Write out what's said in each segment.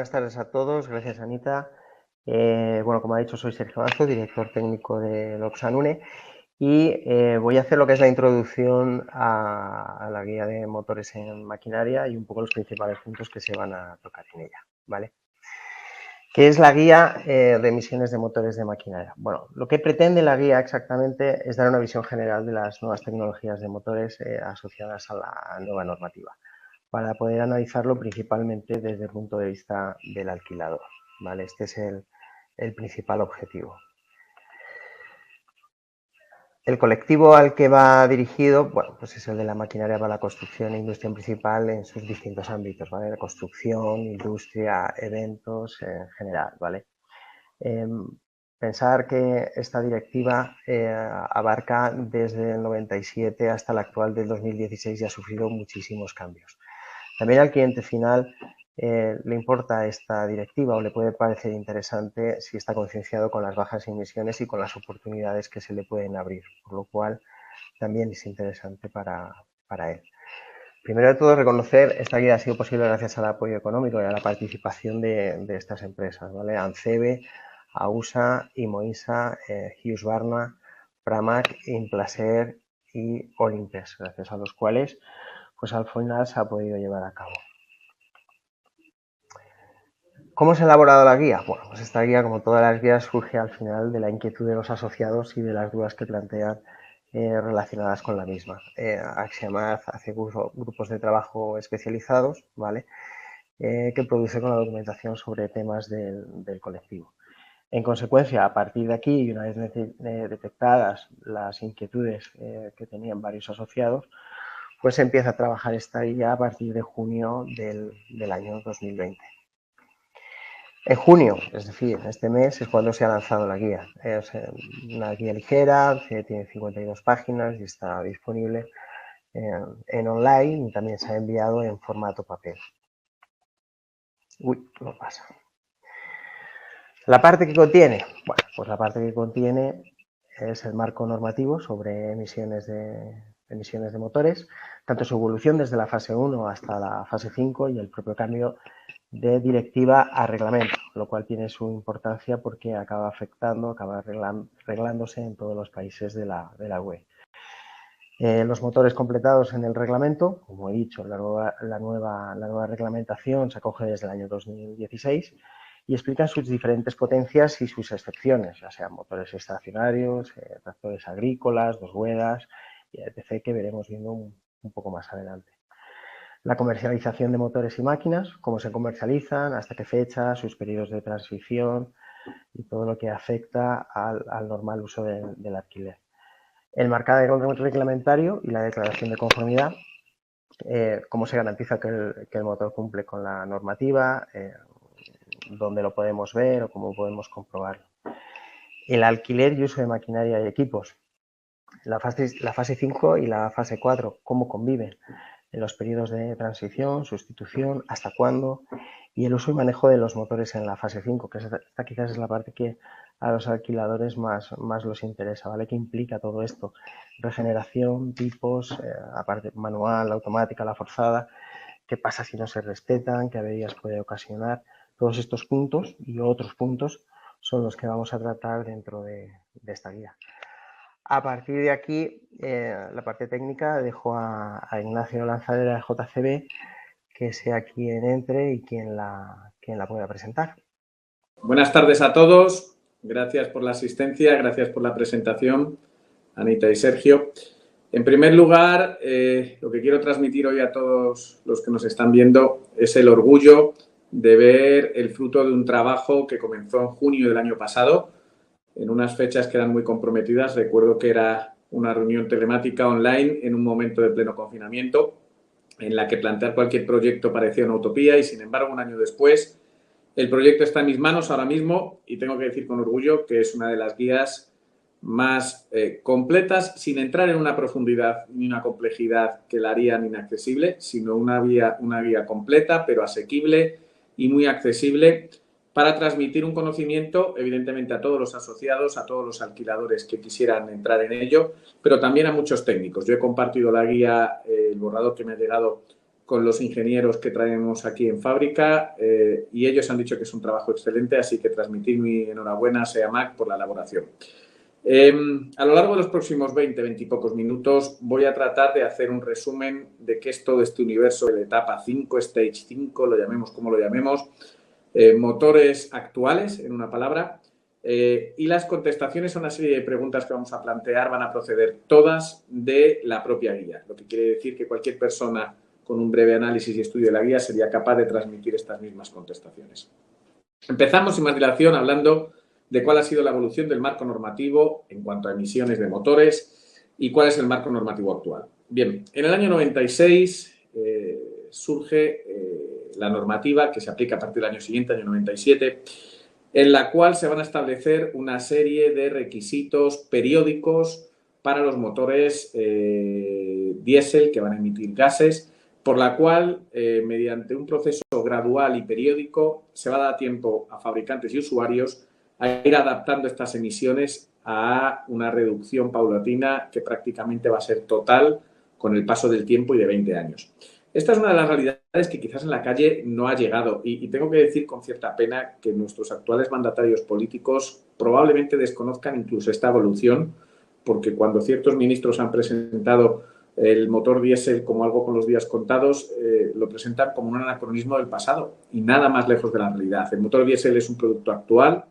buenas tardes a todos. Gracias, Anita. Bueno, como ha dicho, soy Sergio Bazo, director técnico de Loxanune, y voy a hacer lo que es la introducción a la guía de motores en maquinaria y un poco los principales puntos que se van a tocar en ella, ¿vale? ¿Qué es la guía de emisiones de motores de maquinaria? Bueno, lo que pretende la guía exactamente es dar una visión general de las nuevas tecnologías de motores asociadas a la nueva normativa, para poder analizarlo principalmente desde el punto de vista del alquilador, ¿vale? Este es el principal objetivo. El colectivo al que va dirigido, bueno, pues es el de la maquinaria para la construcción e industria principal en sus distintos ámbitos, ¿vale? La construcción, industria, eventos en general, ¿vale? Pensar que esta directiva abarca desde el 97 hasta la actual del 2016 y ha sufrido muchísimos cambios. También al cliente final le importa esta directiva o le puede parecer interesante si está concienciado con las bajas emisiones y con las oportunidades que se le pueden abrir, por lo cual también es interesante para él. Primero de todo, reconocer esta guía ha sido posible gracias al apoyo económico y a la participación de estas empresas, ¿vale? ANCEBE, AUSA, Imoisa, Husqvarna, Pramac, Implacer y Olympus, gracias a los cuales pues al final se ha podido llevar a cabo. ¿Cómo se ha elaborado la guía? Bueno, pues esta guía, como todas las guías, surge al final de la inquietud de los asociados y de las dudas que plantean relacionadas con la misma. Axiomaz hace grupos de trabajo especializados, ¿vale? Que produce con la documentación sobre temas del colectivo. En consecuencia, a partir de aquí, y una vez detectadas las inquietudes que tenían varios asociados, pues se empieza a trabajar esta guía a partir de junio del año 2020. En junio, es decir, este mes, es cuando se ha lanzado la guía. Es una guía ligera, tiene 52 páginas y está disponible en online y también se ha enviado en formato papel. Uy, no pasa. La parte que contiene, bueno, pues la parte que contiene es el marco normativo sobre emisiones de motores, tanto su evolución desde la fase 1 hasta la fase 5 y el propio cambio de directiva a reglamento, lo cual tiene su importancia porque acaba afectando, acaba arreglándose en todos los países de la UE. Los motores completados en el reglamento, como he dicho, la nueva reglamentación se acoge desde el año 2016 y explican sus diferentes potencias y sus excepciones, ya sean motores estacionarios, tractores agrícolas, dos ruedas, etc., que veremos viendo un poco más adelante. La comercialización de motores y máquinas, cómo se comercializan, hasta qué fecha, sus periodos de transición y todo lo que afecta al normal uso del alquiler. El marcadero reglamentario y la declaración de conformidad, cómo se garantiza que el motor cumple con la normativa, dónde lo podemos ver o cómo podemos comprobarlo. El alquiler y uso de maquinaria y equipos, la fase 5 y la fase 4, cómo conviven en los periodos de transición, sustitución, hasta cuándo, y el uso y manejo de los motores en la fase 5, que esta quizás es la parte que a los alquiladores más los interesa, ¿vale? ¿Qué implica todo esto? Regeneración, tipos, aparte manual, automática, la forzada, qué pasa si no se respetan, qué averías puede ocasionar. Todos estos puntos y otros puntos son los que vamos a tratar dentro de esta guía. A partir de aquí, la parte técnica, dejo a Ignacio Lanzadera de JCB que sea quien entre y quien la pueda presentar. Buenas tardes a todos. Gracias por la asistencia, gracias por la presentación, Anita y Sergio. En primer lugar, lo que quiero transmitir hoy a todos los que nos están viendo es el orgullo de ver el fruto de un trabajo que comenzó en junio del año pasado, en unas fechas que eran muy comprometidas. Recuerdo que era una reunión telemática online en un momento de pleno confinamiento, en la que plantear cualquier proyecto parecía una utopía y, sin embargo, un año después, el proyecto está en mis manos ahora mismo y tengo que decir con orgullo que es una de las guías más completas, sin entrar en una profundidad ni una complejidad que la harían inaccesible, sino una guía completa, pero asequible y muy accesible para transmitir un conocimiento, evidentemente, a todos los asociados, a todos los alquiladores que quisieran entrar en ello, pero también a muchos técnicos. Yo he compartido la guía, el borrador que me ha llegado con los ingenieros que traemos aquí en fábrica y ellos han dicho que es un trabajo excelente, así que transmitir mi enhorabuena a SEAMAC por la elaboración. A lo largo de los próximos 20 y pocos minutos voy a tratar de hacer un resumen de qué es todo este universo de etapa 5, Stage 5, lo llamemos como lo llamemos, motores actuales, en una palabra, y las contestaciones a una serie de preguntas que vamos a plantear van a proceder todas de la propia guía, lo que quiere decir que cualquier persona con un breve análisis y estudio de la guía sería capaz de transmitir estas mismas contestaciones. Empezamos sin más dilación hablando de cuál ha sido la evolución del marco normativo en cuanto a emisiones de motores y cuál es el marco normativo actual. Bien, en el año 96 surge la normativa que se aplica a partir del año siguiente, año 97, en la cual se van a establecer una serie de requisitos periódicos para los motores diésel que van a emitir gases, por la cual, mediante un proceso gradual y periódico, se va a dar tiempo a fabricantes y usuarios a ir adaptando estas emisiones a una reducción paulatina que prácticamente va a ser total con el paso del tiempo y de 20 años. Esta es una de las realidades que quizás en la calle no ha llegado y tengo que decir con cierta pena que nuestros actuales mandatarios políticos probablemente desconozcan incluso esta evolución, porque cuando ciertos ministros han presentado el motor diésel como algo con los días contados, lo presentan como un anacronismo del pasado y nada más lejos de la realidad. El motor diésel es un producto actual,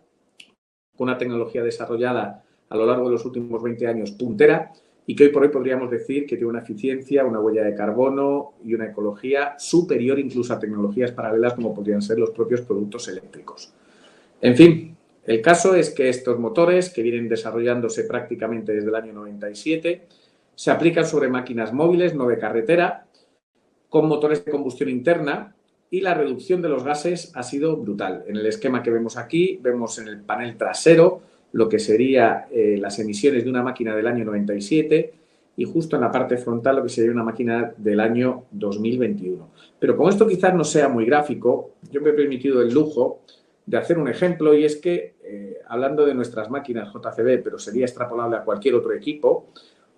con una tecnología desarrollada a lo largo de los últimos 20 años puntera y que hoy por hoy podríamos decir que tiene una eficiencia, una huella de carbono y una ecología superior incluso a tecnologías paralelas como podrían ser los propios productos eléctricos. En fin, el caso es que estos motores, que vienen desarrollándose prácticamente desde el año 97, se aplican sobre máquinas móviles, no de carretera, con motores de combustión interna, y la reducción de los gases ha sido brutal. En el esquema que vemos aquí, vemos en el panel trasero lo que serían las emisiones de una máquina del año 97 y justo en la parte frontal lo que sería una máquina del año 2021. Pero como esto quizás no sea muy gráfico, yo me he permitido el lujo de hacer un ejemplo y es que, hablando de nuestras máquinas JCB, pero sería extrapolable a cualquier otro equipo,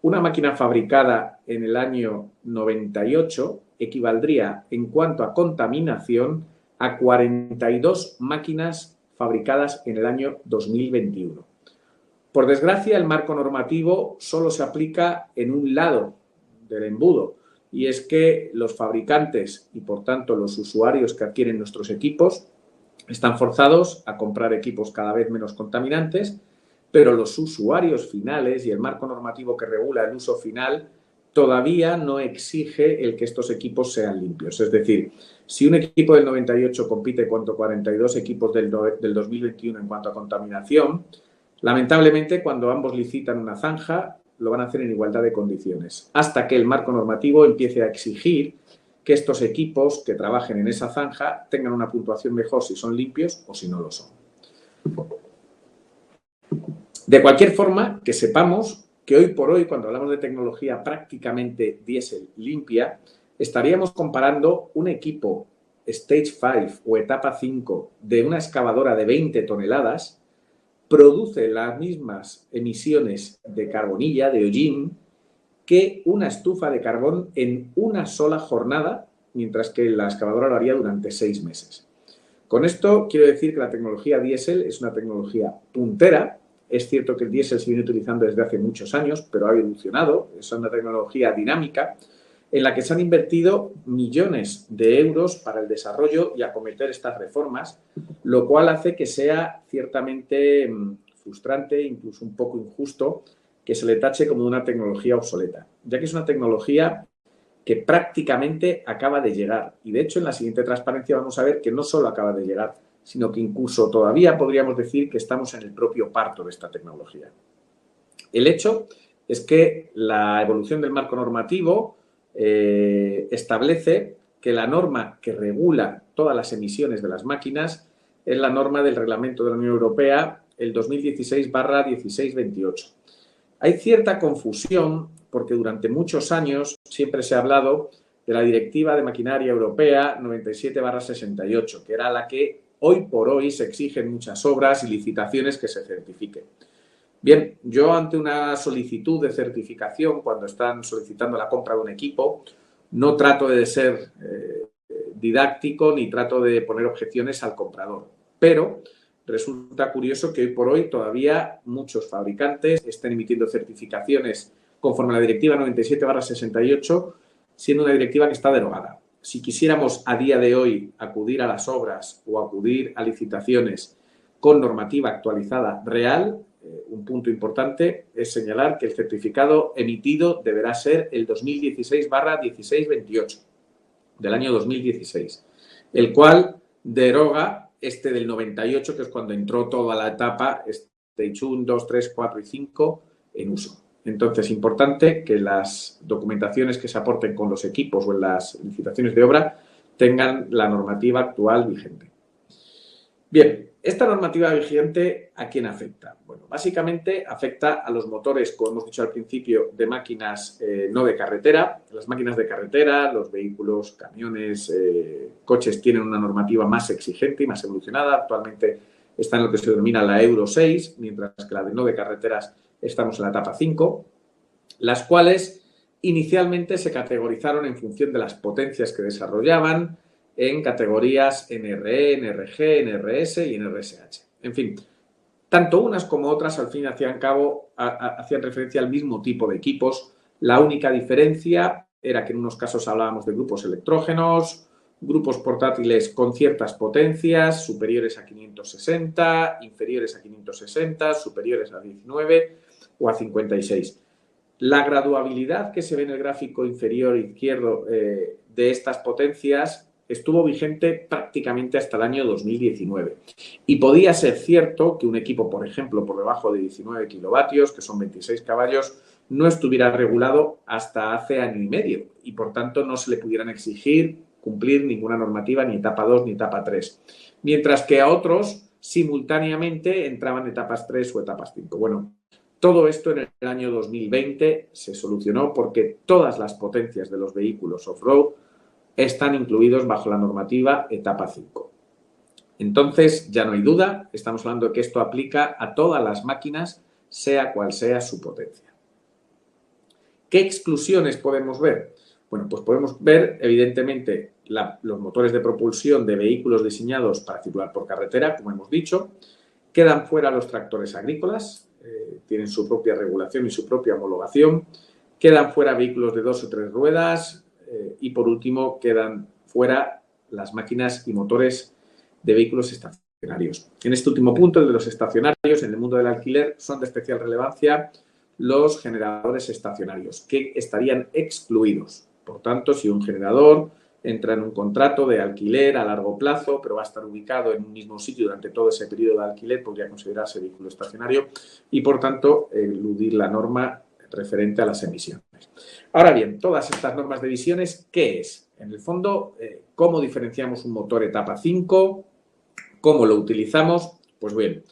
una máquina fabricada en el año 98 equivaldría en cuanto a contaminación a 42 máquinas fabricadas en el año 2021. Por desgracia, el marco normativo solo se aplica en un lado del embudo y es que los fabricantes y, por tanto, los usuarios que adquieren nuestros equipos están forzados a comprar equipos cada vez menos contaminantes, pero los usuarios finales y el marco normativo que regula el uso final todavía no exige el que estos equipos sean limpios. Es decir, si un equipo del 98 compite contra 42 equipos del 2021 en cuanto a contaminación, lamentablemente cuando ambos licitan una zanja lo van a hacer en igualdad de condiciones, hasta que el marco normativo empiece a exigir que estos equipos que trabajen en esa zanja tengan una puntuación mejor si son limpios o si no lo son. De cualquier forma, que sepamos que hoy por hoy, cuando hablamos de tecnología prácticamente diésel limpia, estaríamos comparando un equipo Stage 5 o etapa 5 de una excavadora de 20 toneladas, produce las mismas emisiones de carbonilla, de hollín, que una estufa de carbón en una sola jornada, mientras que la excavadora lo haría durante 6 meses. Con esto quiero decir que la tecnología diésel es una tecnología puntera. Es cierto que el diésel se viene utilizando desde hace muchos años, pero ha evolucionado. Es una tecnología dinámica en la que se han invertido millones de euros para el desarrollo y acometer estas reformas, lo cual hace que sea ciertamente frustrante, incluso un poco injusto, que se le tache como una tecnología obsoleta, ya que es una tecnología que prácticamente acaba de llegar. Y de hecho, en la siguiente transparencia vamos a ver que no solo acaba de llegar, sino que incluso todavía podríamos decir que estamos en el propio parto de esta tecnología. El hecho es que la evolución del marco normativo establece que la norma que regula todas las emisiones de las máquinas es la norma del Reglamento de la Unión Europea, el 2016/1628. Hay cierta confusión porque durante muchos años siempre se ha hablado de la Directiva de Maquinaria Europea 97/68, que era la que hoy por hoy se exigen muchas obras y licitaciones que se certifiquen. Bien, yo ante una solicitud de certificación, cuando están solicitando la compra de un equipo, No trato de ser didáctico ni trato de poner objeciones al comprador, pero resulta curioso que hoy por hoy todavía muchos fabricantes estén emitiendo certificaciones conforme a la Directiva 97/68, siendo una directiva que está derogada. Si quisiéramos a día de hoy acudir a las obras o acudir a licitaciones con normativa actualizada real, un punto importante es señalar que el certificado emitido deberá ser el 2016/1628 del año 2016, el cual deroga este del 98, que es cuando entró toda la etapa Stage 1, 2, 3, 4 y 5 en uso. Entonces, importante que las documentaciones que se aporten con los equipos o en las licitaciones de obra tengan la normativa actual vigente. Bien, esta normativa vigente, ¿a quién afecta? Bueno, básicamente afecta a los motores, como hemos dicho al principio, de máquinas no de carretera. Las máquinas de carretera, los vehículos, camiones, coches tienen una normativa más exigente y más evolucionada. Actualmente está en lo que se denomina la Euro 6, mientras que la de no de carreteras estamos en la etapa 5, las cuales inicialmente se categorizaron en función de las potencias que desarrollaban, en categorías NRE, NRG, NRS y NRSH. En fin, tanto unas como otras al fin y al cabo hacían referencia al mismo tipo de equipos. La única diferencia era que en unos casos hablábamos de grupos electrógenos, grupos portátiles con ciertas potencias superiores a 560, inferiores a 560, superiores a 19 o a 56. La graduabilidad que se ve en el gráfico inferior izquierdo de estas potencias estuvo vigente prácticamente hasta el año 2019. Y podía ser cierto que un equipo, por ejemplo, por debajo de 19 kilovatios, que son 26 caballos, no estuviera regulado hasta hace año y medio y, por tanto, no se le pudieran exigir cumplir ninguna normativa, ni etapa 2 ni etapa 3. Mientras que a otros, simultáneamente, entraban etapas 3 o etapas 5. Bueno, todo esto en el año 2020 se solucionó porque todas las potencias de los vehículos off-road están incluidos bajo la normativa etapa 5. Entonces, ya no hay duda, estamos hablando de que esto aplica a todas las máquinas, sea cual sea su potencia. ¿Qué exclusiones podemos ver? Bueno, pues podemos ver, evidentemente, los motores de propulsión de vehículos diseñados para circular por carretera, como hemos dicho. Quedan fuera los tractores agrícolas, tienen su propia regulación y su propia homologación. Quedan fuera vehículos de 2 o 3 ruedas, y, por último, quedan fuera las máquinas y motores de vehículos estacionarios. En este último punto, el de los estacionarios, en el mundo del alquiler, son de especial relevancia los generadores estacionarios, que estarían excluidos. Por tanto, si un generador entra en un contrato de alquiler a largo plazo, pero va a estar ubicado en un mismo sitio durante todo ese periodo de alquiler, podría considerarse vehículo estacionario y, por tanto, eludir la norma referente a las emisiones. Ahora bien, todas estas normas de emisiones, ¿qué es? En el fondo, ¿cómo diferenciamos un motor etapa 5? ¿Cómo lo utilizamos? Pues bien,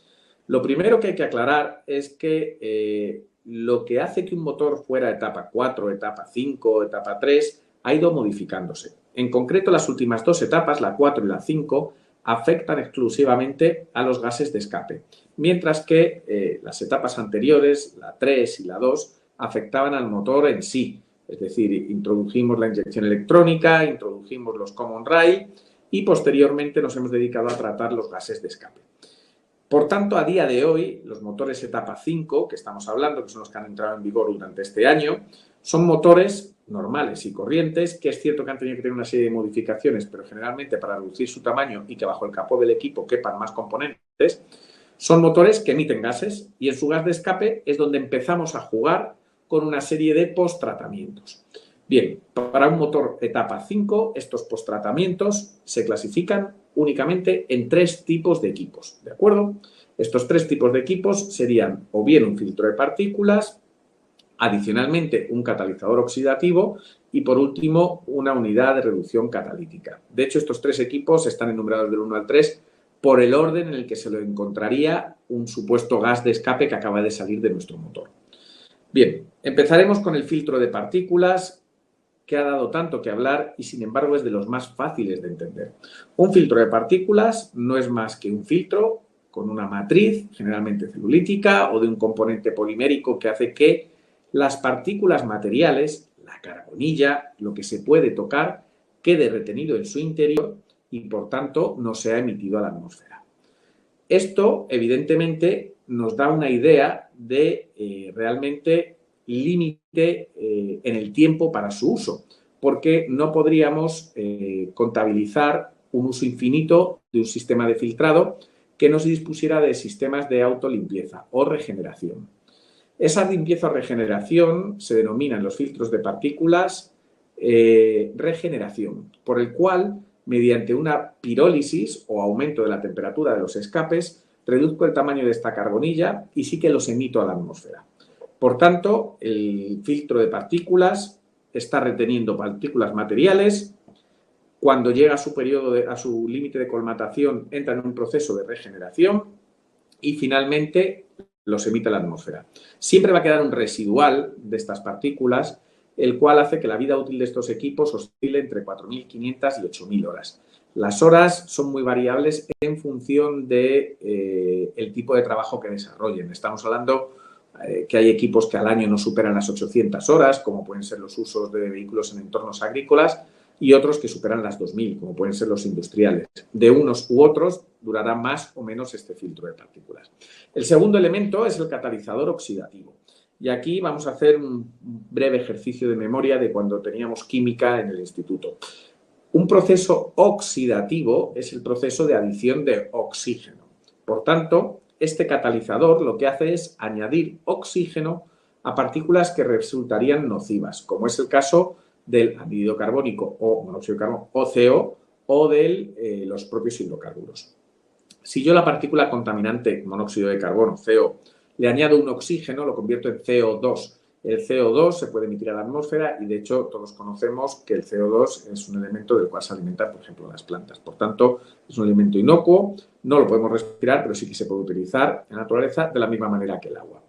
lo primero que hay que aclarar es que lo que hace que un motor fuera etapa 4, etapa 5, etapa 3, ha ido modificándose. En concreto, las últimas dos etapas, la 4 y la 5, afectan exclusivamente a los gases de escape, mientras que las etapas anteriores, la 3 y la 2, afectaban al motor en sí. Es decir, introdujimos la inyección electrónica, introdujimos los common rail y posteriormente nos hemos dedicado a tratar los gases de escape. Por tanto, a día de hoy, los motores etapa 5, que estamos hablando, que son los que han entrado en vigor durante este año, son motores normales y corrientes, que es cierto que han tenido que tener una serie de modificaciones, pero generalmente para reducir su tamaño y que bajo el capó del equipo quepan más componentes, son motores que emiten gases y en su gas de escape es donde empezamos a jugar con una serie de post-tratamientos. Bien, para un motor etapa 5, estos post-tratamientos se clasifican únicamente en 3 tipos de equipos, ¿de acuerdo? Estos 3 tipos de equipos serían o bien un filtro de partículas, adicionalmente un catalizador oxidativo y, por último, una unidad de reducción catalítica. De hecho, estos 3 equipos están enumerados del 1 al 3 por el orden en el que se lo encontraría un supuesto gas de escape que acaba de salir de nuestro motor. Bien, empezaremos con el filtro de partículas, que ha dado tanto que hablar y, sin embargo, es de los más fáciles de entender. Un filtro de partículas no es más que un filtro con una matriz, generalmente celulítica, o de un componente polimérico que hace que las partículas materiales, la carbonilla, lo que se puede tocar, quede retenido en su interior y, por tanto, no sea emitido a la atmósfera. Esto, evidentemente, nos da una idea de realmente límite en el tiempo para su uso, porque no podríamos contabilizar un uso infinito de un sistema de filtrado que no se dispusiera de sistemas de autolimpieza o regeneración. Esa limpieza o regeneración se denomina en los filtros de partículas regeneración, por el cual, mediante una pirólisis o aumento de la temperatura de los escapes, reduzco el tamaño de esta carbonilla y sí que los emito a la atmósfera. Por tanto, el filtro de partículas está reteniendo partículas materiales. Cuando llega a su periodo, a su límite de colmatación, entra en un proceso de regeneración y finalmente los emite a la atmósfera. Siempre va a quedar un residual de estas partículas, el cual hace que la vida útil de estos equipos oscile entre 4.500 y 8.000 horas. Las horas son muy variables en función de el tipo de trabajo que desarrollen. Estamos hablando que hay equipos que al año no superan las 800 horas, como pueden ser los usos de vehículos en entornos agrícolas, y otros que superan las 2.000, como pueden ser los industriales. De unos u otros durará más o menos este filtro de partículas. El segundo elemento es el catalizador oxidativo. Y aquí vamos a hacer un breve ejercicio de memoria de cuando teníamos química en el instituto. Un proceso oxidativo es el proceso de adición de oxígeno. Por tanto, este catalizador lo que hace es añadir oxígeno a partículas que resultarían nocivas, como es el caso del anhídrido carbónico o monóxido de carbono o CO o de los propios hidrocarburos. Si yo la partícula contaminante monóxido de carbono, CO, le añado un oxígeno, lo convierto en CO2. El CO2 se puede emitir a la atmósfera y, de hecho, todos conocemos que el CO2 es un elemento del cual se alimentan, por ejemplo, las plantas. Por tanto, es un elemento inocuo, no lo podemos respirar, pero sí que se puede utilizar en la naturaleza de la misma manera que el agua.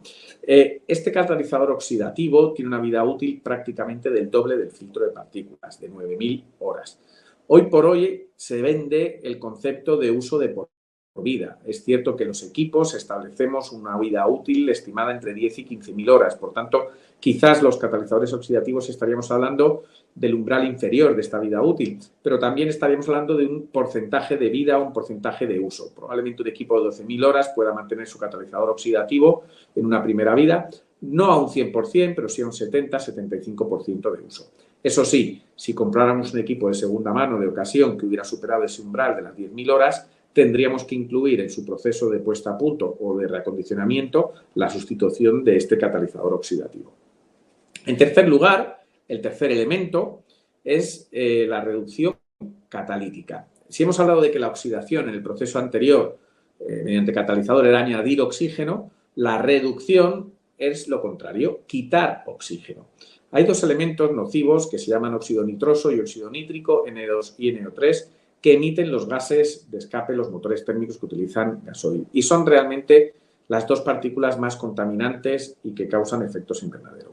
Este catalizador oxidativo tiene una vida útil prácticamente del doble del filtro de partículas, de 9.000 horas. Hoy por hoy se vende el concepto de uso de por vida. Es cierto que los equipos establecemos una vida útil estimada entre 10 y 15.000 horas. Por tanto, quizás los catalizadores oxidativos estaríamos hablando del umbral inferior de esta vida útil, pero también estaríamos hablando de un porcentaje de vida o un porcentaje de uso. Probablemente un equipo de 12.000 horas pueda mantener su catalizador oxidativo en una primera vida, no a un 100%, pero sí a un 70-75% de uso. Eso sí, si compráramos un equipo de segunda mano de ocasión que hubiera superado ese umbral de las 10.000 horas, tendríamos que incluir en su proceso de puesta a punto o de reacondicionamiento la sustitución de este catalizador oxidativo. En tercer lugar, el tercer elemento es la reducción catalítica. Si hemos hablado de que la oxidación en el proceso anterior, mediante catalizador, era añadir oxígeno, la reducción es lo contrario, quitar oxígeno. Hay dos elementos nocivos que se llaman óxido nitroso y óxido nítrico, N2 y NO3, que emiten los gases de escape, los motores térmicos que utilizan gasoil. Y son realmente las dos partículas más contaminantes y que causan efectos invernadero.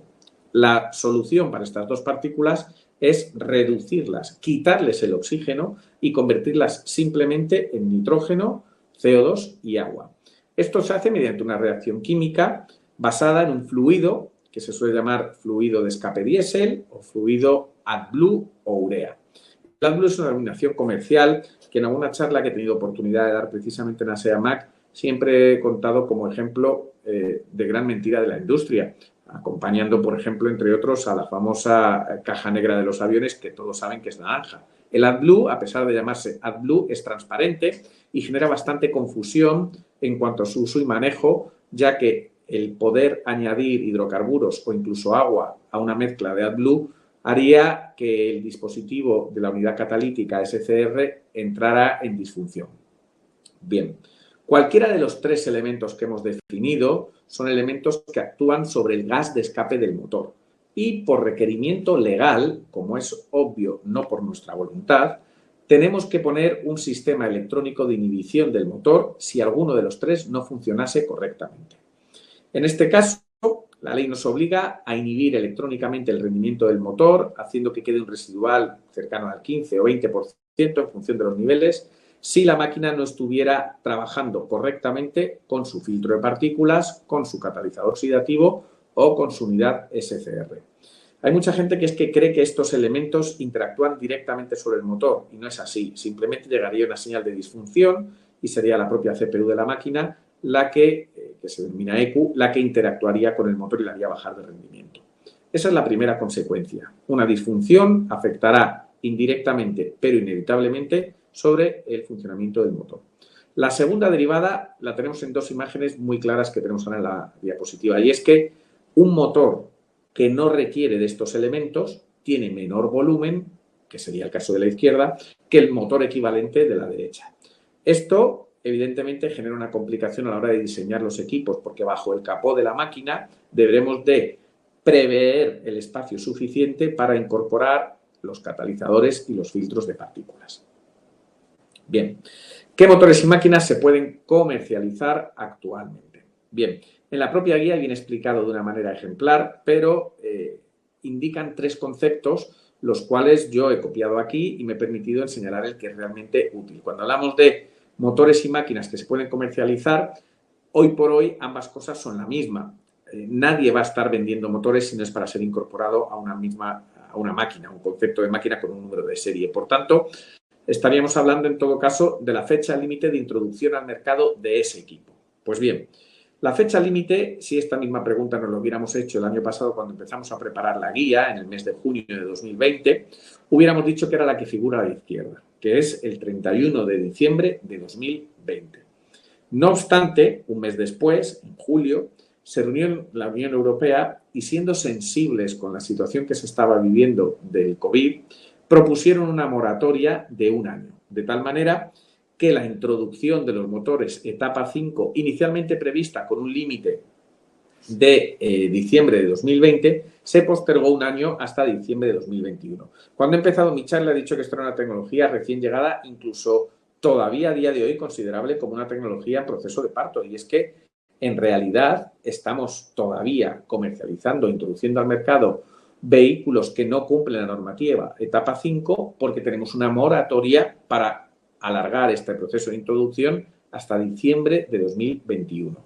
La solución para estas dos partículas es reducirlas, quitarles el oxígeno y convertirlas simplemente en nitrógeno, CO2 y agua. Esto se hace mediante una reacción química basada en un fluido que se suele llamar fluido de escape diésel o fluido AdBlue o urea. El AdBlue es una denominación comercial que en alguna charla que he tenido oportunidad de dar precisamente en ASEA-MAC siempre he contado como ejemplo de gran mentira de la industria, acompañando, por ejemplo, entre otros, a la famosa caja negra de los aviones que todos saben que es naranja. El AdBlue, a pesar de llamarse AdBlue, es transparente y genera bastante confusión en cuanto a su uso y manejo, ya que el poder añadir hidrocarburos o incluso agua a una mezcla de AdBlue haría que el dispositivo de la unidad catalítica SCR entrara en disfunción. Bien, cualquiera de los tres elementos que hemos definido son elementos que actúan sobre el gas de escape del motor y por requerimiento legal, como es obvio, no por nuestra voluntad, tenemos que poner un sistema electrónico de inhibición del motor si alguno de los tres no funcionase correctamente. En este caso, la ley nos obliga a inhibir electrónicamente el rendimiento del motor, haciendo que quede un residual cercano al 15 o 20% en función de los niveles, si la máquina no estuviera trabajando correctamente con su filtro de partículas, con su catalizador oxidativo o con su unidad SCR. Hay mucha gente que es que cree que estos elementos interactúan directamente sobre el motor y no es así. Simplemente llegaría una señal de disfunción y sería la propia CPU de la máquina la que se denomina ECU, la que interactuaría con el motor y la haría bajar de rendimiento. Esa es la primera consecuencia. Una disfunción afectará indirectamente, pero inevitablemente, sobre el funcionamiento del motor. La segunda derivada la tenemos en dos imágenes muy claras que tenemos ahora en la diapositiva, y es que un motor que no requiere de estos elementos tiene menor volumen, que sería el caso de la izquierda, que el motor equivalente de la derecha. Esto, evidentemente, genera una complicación a la hora de diseñar los equipos, porque bajo el capó de la máquina deberemos de prever el espacio suficiente para incorporar los catalizadores y los filtros de partículas. Bien, ¿qué motores y máquinas se pueden comercializar actualmente? Bien, en la propia guía viene explicado de una manera ejemplar, pero indican tres conceptos, los cuales yo he copiado aquí y me he permitido señalar el que es realmente útil. Cuando hablamos de motores y máquinas que se pueden comercializar, hoy por hoy ambas cosas son la misma. Nadie va a estar vendiendo motores si no es para ser incorporado a una máquina, un concepto de máquina con un número de serie. Por tanto, estaríamos hablando en todo caso de la fecha límite de introducción al mercado de ese equipo. Pues bien, la fecha límite, si esta misma pregunta nos lo hubiéramos hecho el año pasado cuando empezamos a preparar la guía, en el mes de junio de 2020, hubiéramos dicho que era la que figura a la izquierda, que es el 31 de diciembre de 2020. No obstante, un mes después, en julio, se reunió la Unión Europea y, siendo sensibles con la situación que se estaba viviendo del COVID, propusieron una moratoria de un año, de tal manera que la introducción de los motores etapa 5, inicialmente prevista con un límite de diciembre de 2020, se postergó un año hasta diciembre de 2021. Cuando he empezado mi charla he dicho que esto era una tecnología recién llegada, incluso todavía a día de hoy considerable como una tecnología en proceso de parto, y es que en realidad estamos todavía comercializando, introduciendo al mercado vehículos que no cumplen la normativa etapa 5 porque tenemos una moratoria para alargar este proceso de introducción hasta diciembre de 2021.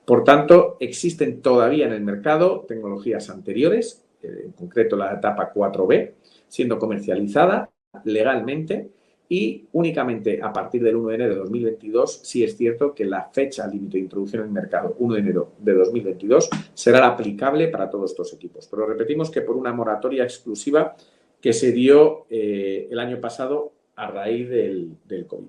Por tanto, existen todavía en el mercado tecnologías anteriores, en concreto la etapa 4B, siendo comercializada legalmente, y únicamente a partir del 1 de enero de 2022 sí es cierto que la fecha límite de introducción en el mercado, 1 de enero de 2022, será la aplicable para todos estos equipos. Pero repetimos que por una moratoria exclusiva que se dio el año pasado a raíz del COVID.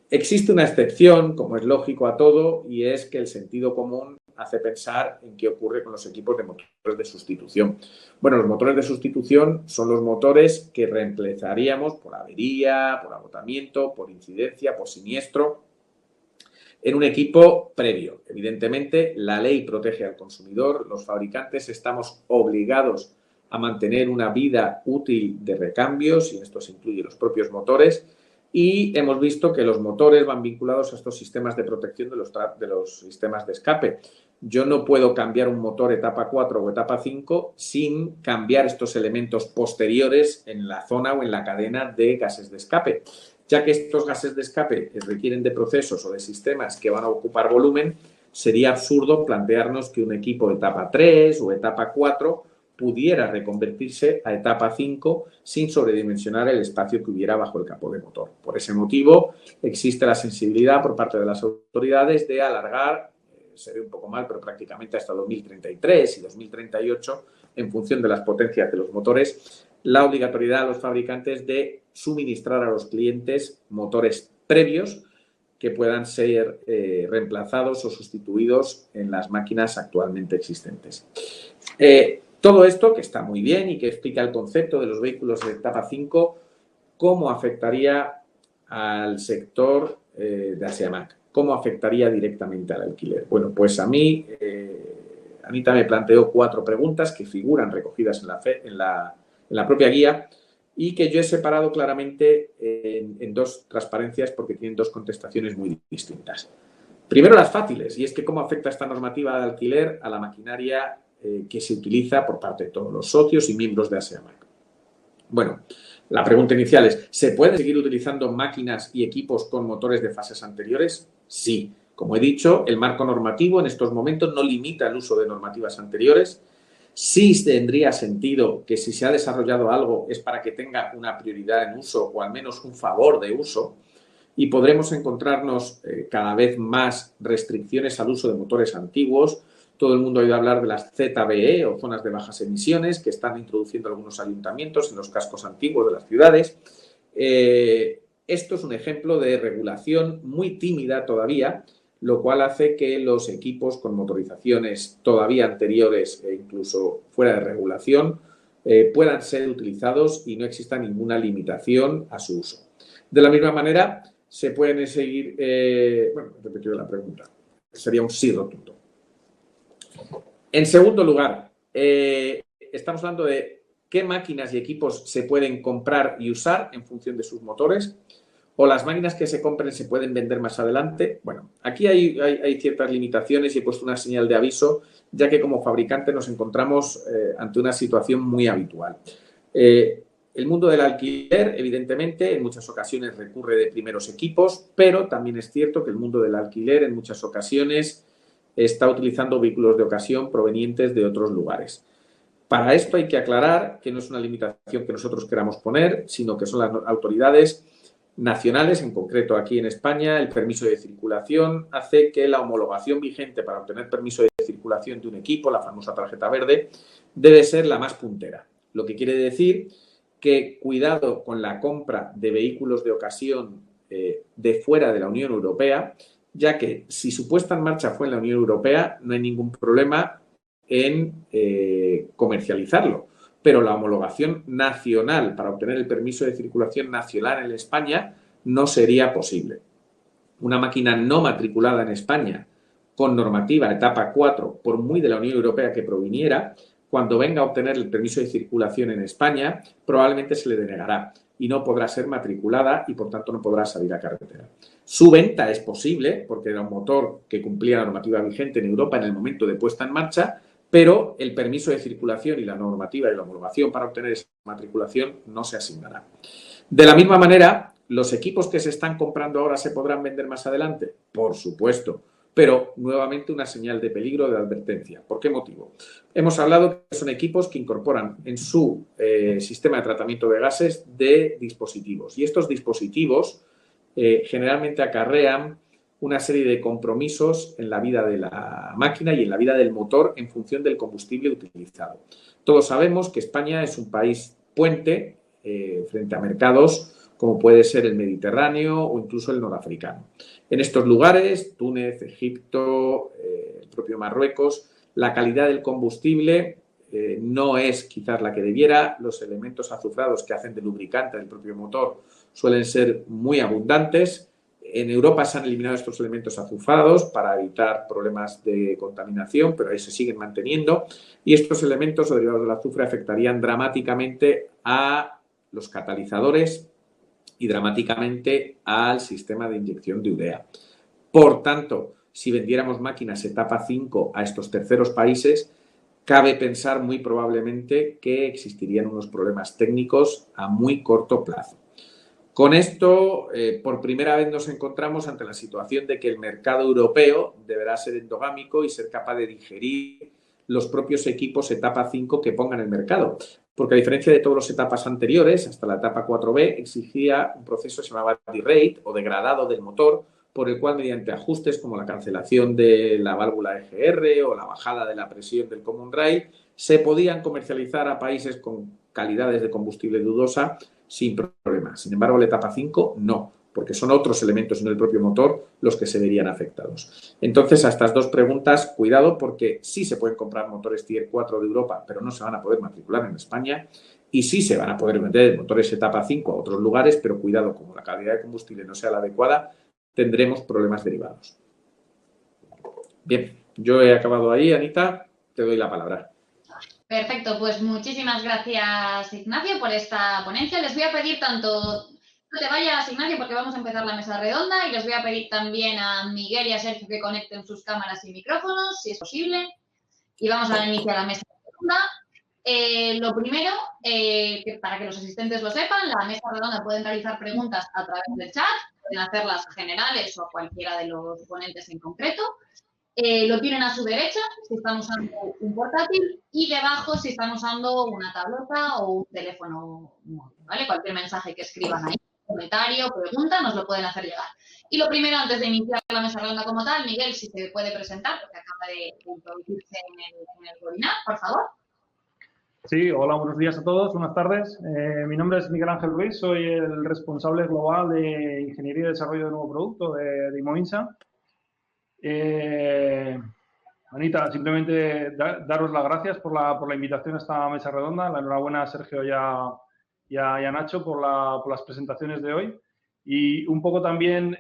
Existe una excepción, como es lógico a todo, y es que el sentido común hace pensar en qué ocurre con los equipos de motores de sustitución. Bueno, los motores de sustitución son los motores que reemplazaríamos por avería, por agotamiento, por incidencia, por siniestro, en un equipo previo. Evidentemente, la ley protege al consumidor, los fabricantes estamos obligados a mantener una vida útil de recambios, y esto se incluye los propios motores, y hemos visto que los motores van vinculados a estos sistemas de protección de los sistemas de escape. Yo no puedo cambiar un motor etapa 4 o etapa 5 sin cambiar estos elementos posteriores en la zona o en la cadena de gases de escape, ya que estos gases de escape requieren de procesos o de sistemas que van a ocupar volumen. Sería absurdo plantearnos que un equipo etapa 3 o etapa 4 pudiera reconvertirse a etapa 5 sin sobredimensionar el espacio que hubiera bajo el capó de motor. Por ese motivo, existe la sensibilidad por parte de las autoridades de alargar, se ve un poco mal, pero prácticamente hasta 2033 y 2038, en función de las potencias de los motores, la obligatoriedad a los fabricantes de suministrar a los clientes motores previos que puedan ser reemplazados o sustituidos en las máquinas actualmente existentes. Todo esto, que está muy bien y que explica el concepto de los vehículos de etapa 5, ¿cómo afectaría al sector de ASEAMAC? ¿Cómo afectaría directamente al alquiler? Bueno, pues a mí, Anita me planteó 4 preguntas que figuran recogidas en la propia guía y que yo he separado claramente en 2 transparencias porque tienen 2 contestaciones muy distintas. Primero, las fáciles, y es que cómo afecta esta normativa de alquiler a la maquinaria que se utiliza por parte de todos los socios y miembros de ASEAMAC. Bueno, la pregunta inicial es, ¿se pueden seguir utilizando máquinas y equipos con motores de fases anteriores? Sí. Como he dicho, el marco normativo en estos momentos no limita el uso de normativas anteriores. Sí tendría sentido que si se ha desarrollado algo es para que tenga una prioridad en uso o al menos un favor de uso, y podremos encontrarnos cada vez más restricciones al uso de motores antiguos. Todo el mundo ha oído hablar de las ZBE o zonas de bajas emisiones que están introduciendo algunos ayuntamientos en los cascos antiguos de las ciudades. Esto es un ejemplo de regulación muy tímida todavía, lo cual hace que los equipos con motorizaciones todavía anteriores e incluso fuera de regulación puedan ser utilizados y no exista ninguna limitación a su uso. De la misma manera, se pueden seguir... bueno, he repetido la pregunta. Sería un sí rotundo. En segundo lugar, estamos hablando de qué máquinas y equipos se pueden comprar y usar en función de sus motores, o las máquinas que se compren se pueden vender más adelante. Bueno, aquí hay ciertas limitaciones y he puesto una señal de aviso, ya que como fabricante nos encontramos ante una situación muy habitual. El mundo del alquiler, evidentemente, en muchas ocasiones recurre de primeros equipos, pero también es cierto que el mundo del alquiler en muchas ocasiones está utilizando vehículos de ocasión provenientes de otros lugares. Para esto hay que aclarar que no es una limitación que nosotros queramos poner, sino que son las autoridades nacionales, en concreto aquí en España, el permiso de circulación hace que la homologación vigente para obtener permiso de circulación de un equipo, la famosa tarjeta verde, debe ser la más puntera. Lo que quiere decir que cuidado con la compra de vehículos de ocasión de fuera de la Unión Europea, ya que si su puesta en marcha fue en la Unión Europea, no hay ningún problema en comercializarlo. Pero la homologación nacional para obtener el permiso de circulación nacional en España no sería posible. Una máquina no matriculada en España con normativa etapa 4, por muy de la Unión Europea que proviniera, cuando venga a obtener el permiso de circulación en España, probablemente se le denegará y no podrá ser matriculada y, por tanto, no podrá salir a carretera. Su venta es posible porque era un motor que cumplía la normativa vigente en Europa en el momento de puesta en marcha, pero el permiso de circulación y la normativa y la homologación para obtener esa matriculación no se asignará. De la misma manera, ¿los equipos que se están comprando ahora se podrán vender más adelante? Por supuesto, pero nuevamente una señal de peligro, de advertencia. ¿Por qué motivo? Hemos hablado que son equipos que incorporan en su sistema de tratamiento de gases de dispositivos, y estos dispositivos generalmente acarrean una serie de compromisos en la vida de la máquina y en la vida del motor en función del combustible utilizado. Todos sabemos que España es un país puente frente a mercados como puede ser el Mediterráneo o incluso el norafricano. En estos lugares, Túnez, Egipto, el propio Marruecos, la calidad del combustible no es quizás la que debiera. Los elementos azufrados que hacen de lubricante del propio motor suelen ser muy abundantes. En Europa se han eliminado estos elementos azufrados para evitar problemas de contaminación, pero ahí se siguen manteniendo. Y estos elementos o derivados del azufre afectarían dramáticamente a los catalizadores y dramáticamente al sistema de inyección de urea. Por tanto, si vendiéramos máquinas etapa 5 a estos terceros países, cabe pensar muy probablemente que existirían unos problemas técnicos a muy corto plazo. Con esto, por primera vez nos encontramos ante la situación de que el mercado europeo deberá ser endogámico y ser capaz de digerir los propios equipos etapa 5 que pongan en el mercado. Porque a diferencia de todas las etapas anteriores, hasta la etapa 4B, exigía un proceso que se llamaba derate o degradado del motor, por el cual mediante ajustes como la cancelación de la válvula EGR o la bajada de la presión del common rail, se podían comercializar a países con calidades de combustible dudosa sin problema. Sin embargo, la etapa 5 no, porque son otros elementos en el propio motor los que se verían afectados. Entonces, a estas dos preguntas, cuidado, porque sí se pueden comprar motores Tier 4 de Europa, pero no se van a poder matricular en España, y sí se van a poder vender motores etapa 5 a otros lugares, pero cuidado, como la calidad de combustible no sea la adecuada, tendremos problemas derivados. Bien, yo he acabado ahí, Anita, te doy la palabra. Perfecto, pues muchísimas gracias, Ignacio, por esta ponencia. Les voy a pedir tanto, no te vayas, Ignacio, porque vamos a empezar la mesa redonda, y les voy a pedir también a Miguel y a Sergio que conecten sus cámaras y micrófonos, si es posible, y vamos a iniciar la mesa redonda. Lo primero, para que los asistentes lo sepan, la mesa redonda pueden realizar preguntas a través del chat, pueden hacerlas generales o a cualquiera de los ponentes en concreto. lo tienen a su derecha si están usando un portátil y debajo si están usando una tableta o un teléfono móvil, ¿vale? Cualquier mensaje que escriban ahí, comentario, pregunta, nos lo pueden hacer llegar. Y lo primero, antes de iniciar la mesa redonda como tal, Miguel, si se puede presentar, porque acaba de introducirse en el webinar, por favor. Sí, hola, buenos días a todos, buenas tardes. Mi nombre es Miguel Ángel Ruiz, soy el responsable global de Ingeniería y Desarrollo de Nuevo Producto de Imoinsa. Anita, simplemente daros las gracias por la invitación a esta mesa redonda. La enhorabuena a Sergio y a Nacho por las presentaciones de hoy. Y un poco también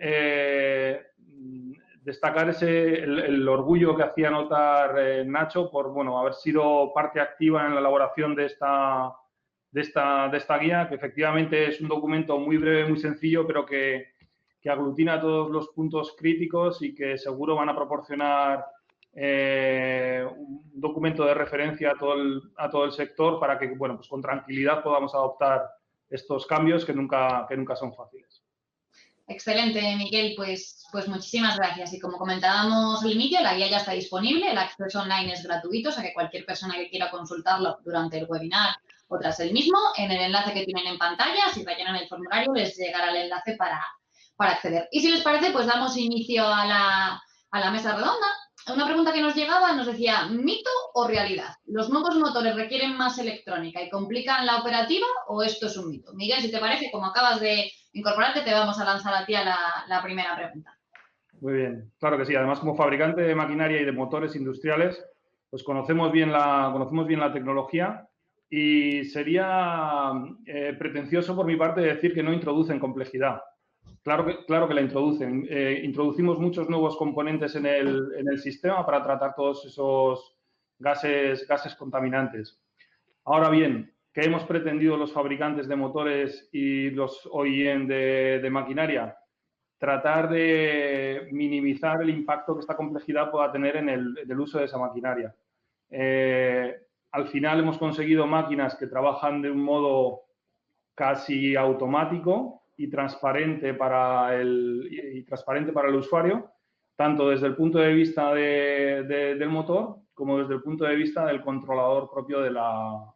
destacar el orgullo que hacía notar Nacho por haber sido parte activa en la elaboración de esta guía, que efectivamente es un documento muy breve, muy sencillo, pero que aglutina todos los puntos críticos y que seguro van a proporcionar un documento de referencia a todo el sector para que, pues con tranquilidad podamos adoptar estos cambios que nunca son fáciles. Excelente, Miguel. Pues muchísimas gracias. Y como comentábamos al inicio, la guía ya está disponible. El acceso online es gratuito, o sea que cualquier persona que quiera consultarlo durante el webinar o tras el mismo, en el enlace que tienen en pantalla, si rellenan el formulario, les llegará el enlace para acceder. Y si les parece, pues damos inicio a la mesa redonda. Una pregunta que nos llegaba nos decía, ¿mito o realidad? ¿Los nuevos motores requieren más electrónica y complican la operativa o esto es un mito? Miguel, si te parece, como acabas de incorporarte, te vamos a lanzar a ti la primera pregunta. Muy bien, claro que sí. Además, como fabricante de maquinaria y de motores industriales, pues conocemos bien la tecnología y sería pretencioso por mi parte decir que no introducen complejidad. Claro que la introducen. Introducimos muchos nuevos componentes en el sistema para tratar todos esos gases contaminantes. Ahora bien, ¿qué hemos pretendido los fabricantes de motores y los OEM de maquinaria? Tratar de minimizar el impacto que esta complejidad pueda tener en el uso de esa maquinaria. Al final hemos conseguido máquinas que trabajan de un modo casi automático y transparente para el usuario, tanto desde el punto de vista del motor como desde el punto de vista del controlador propio de la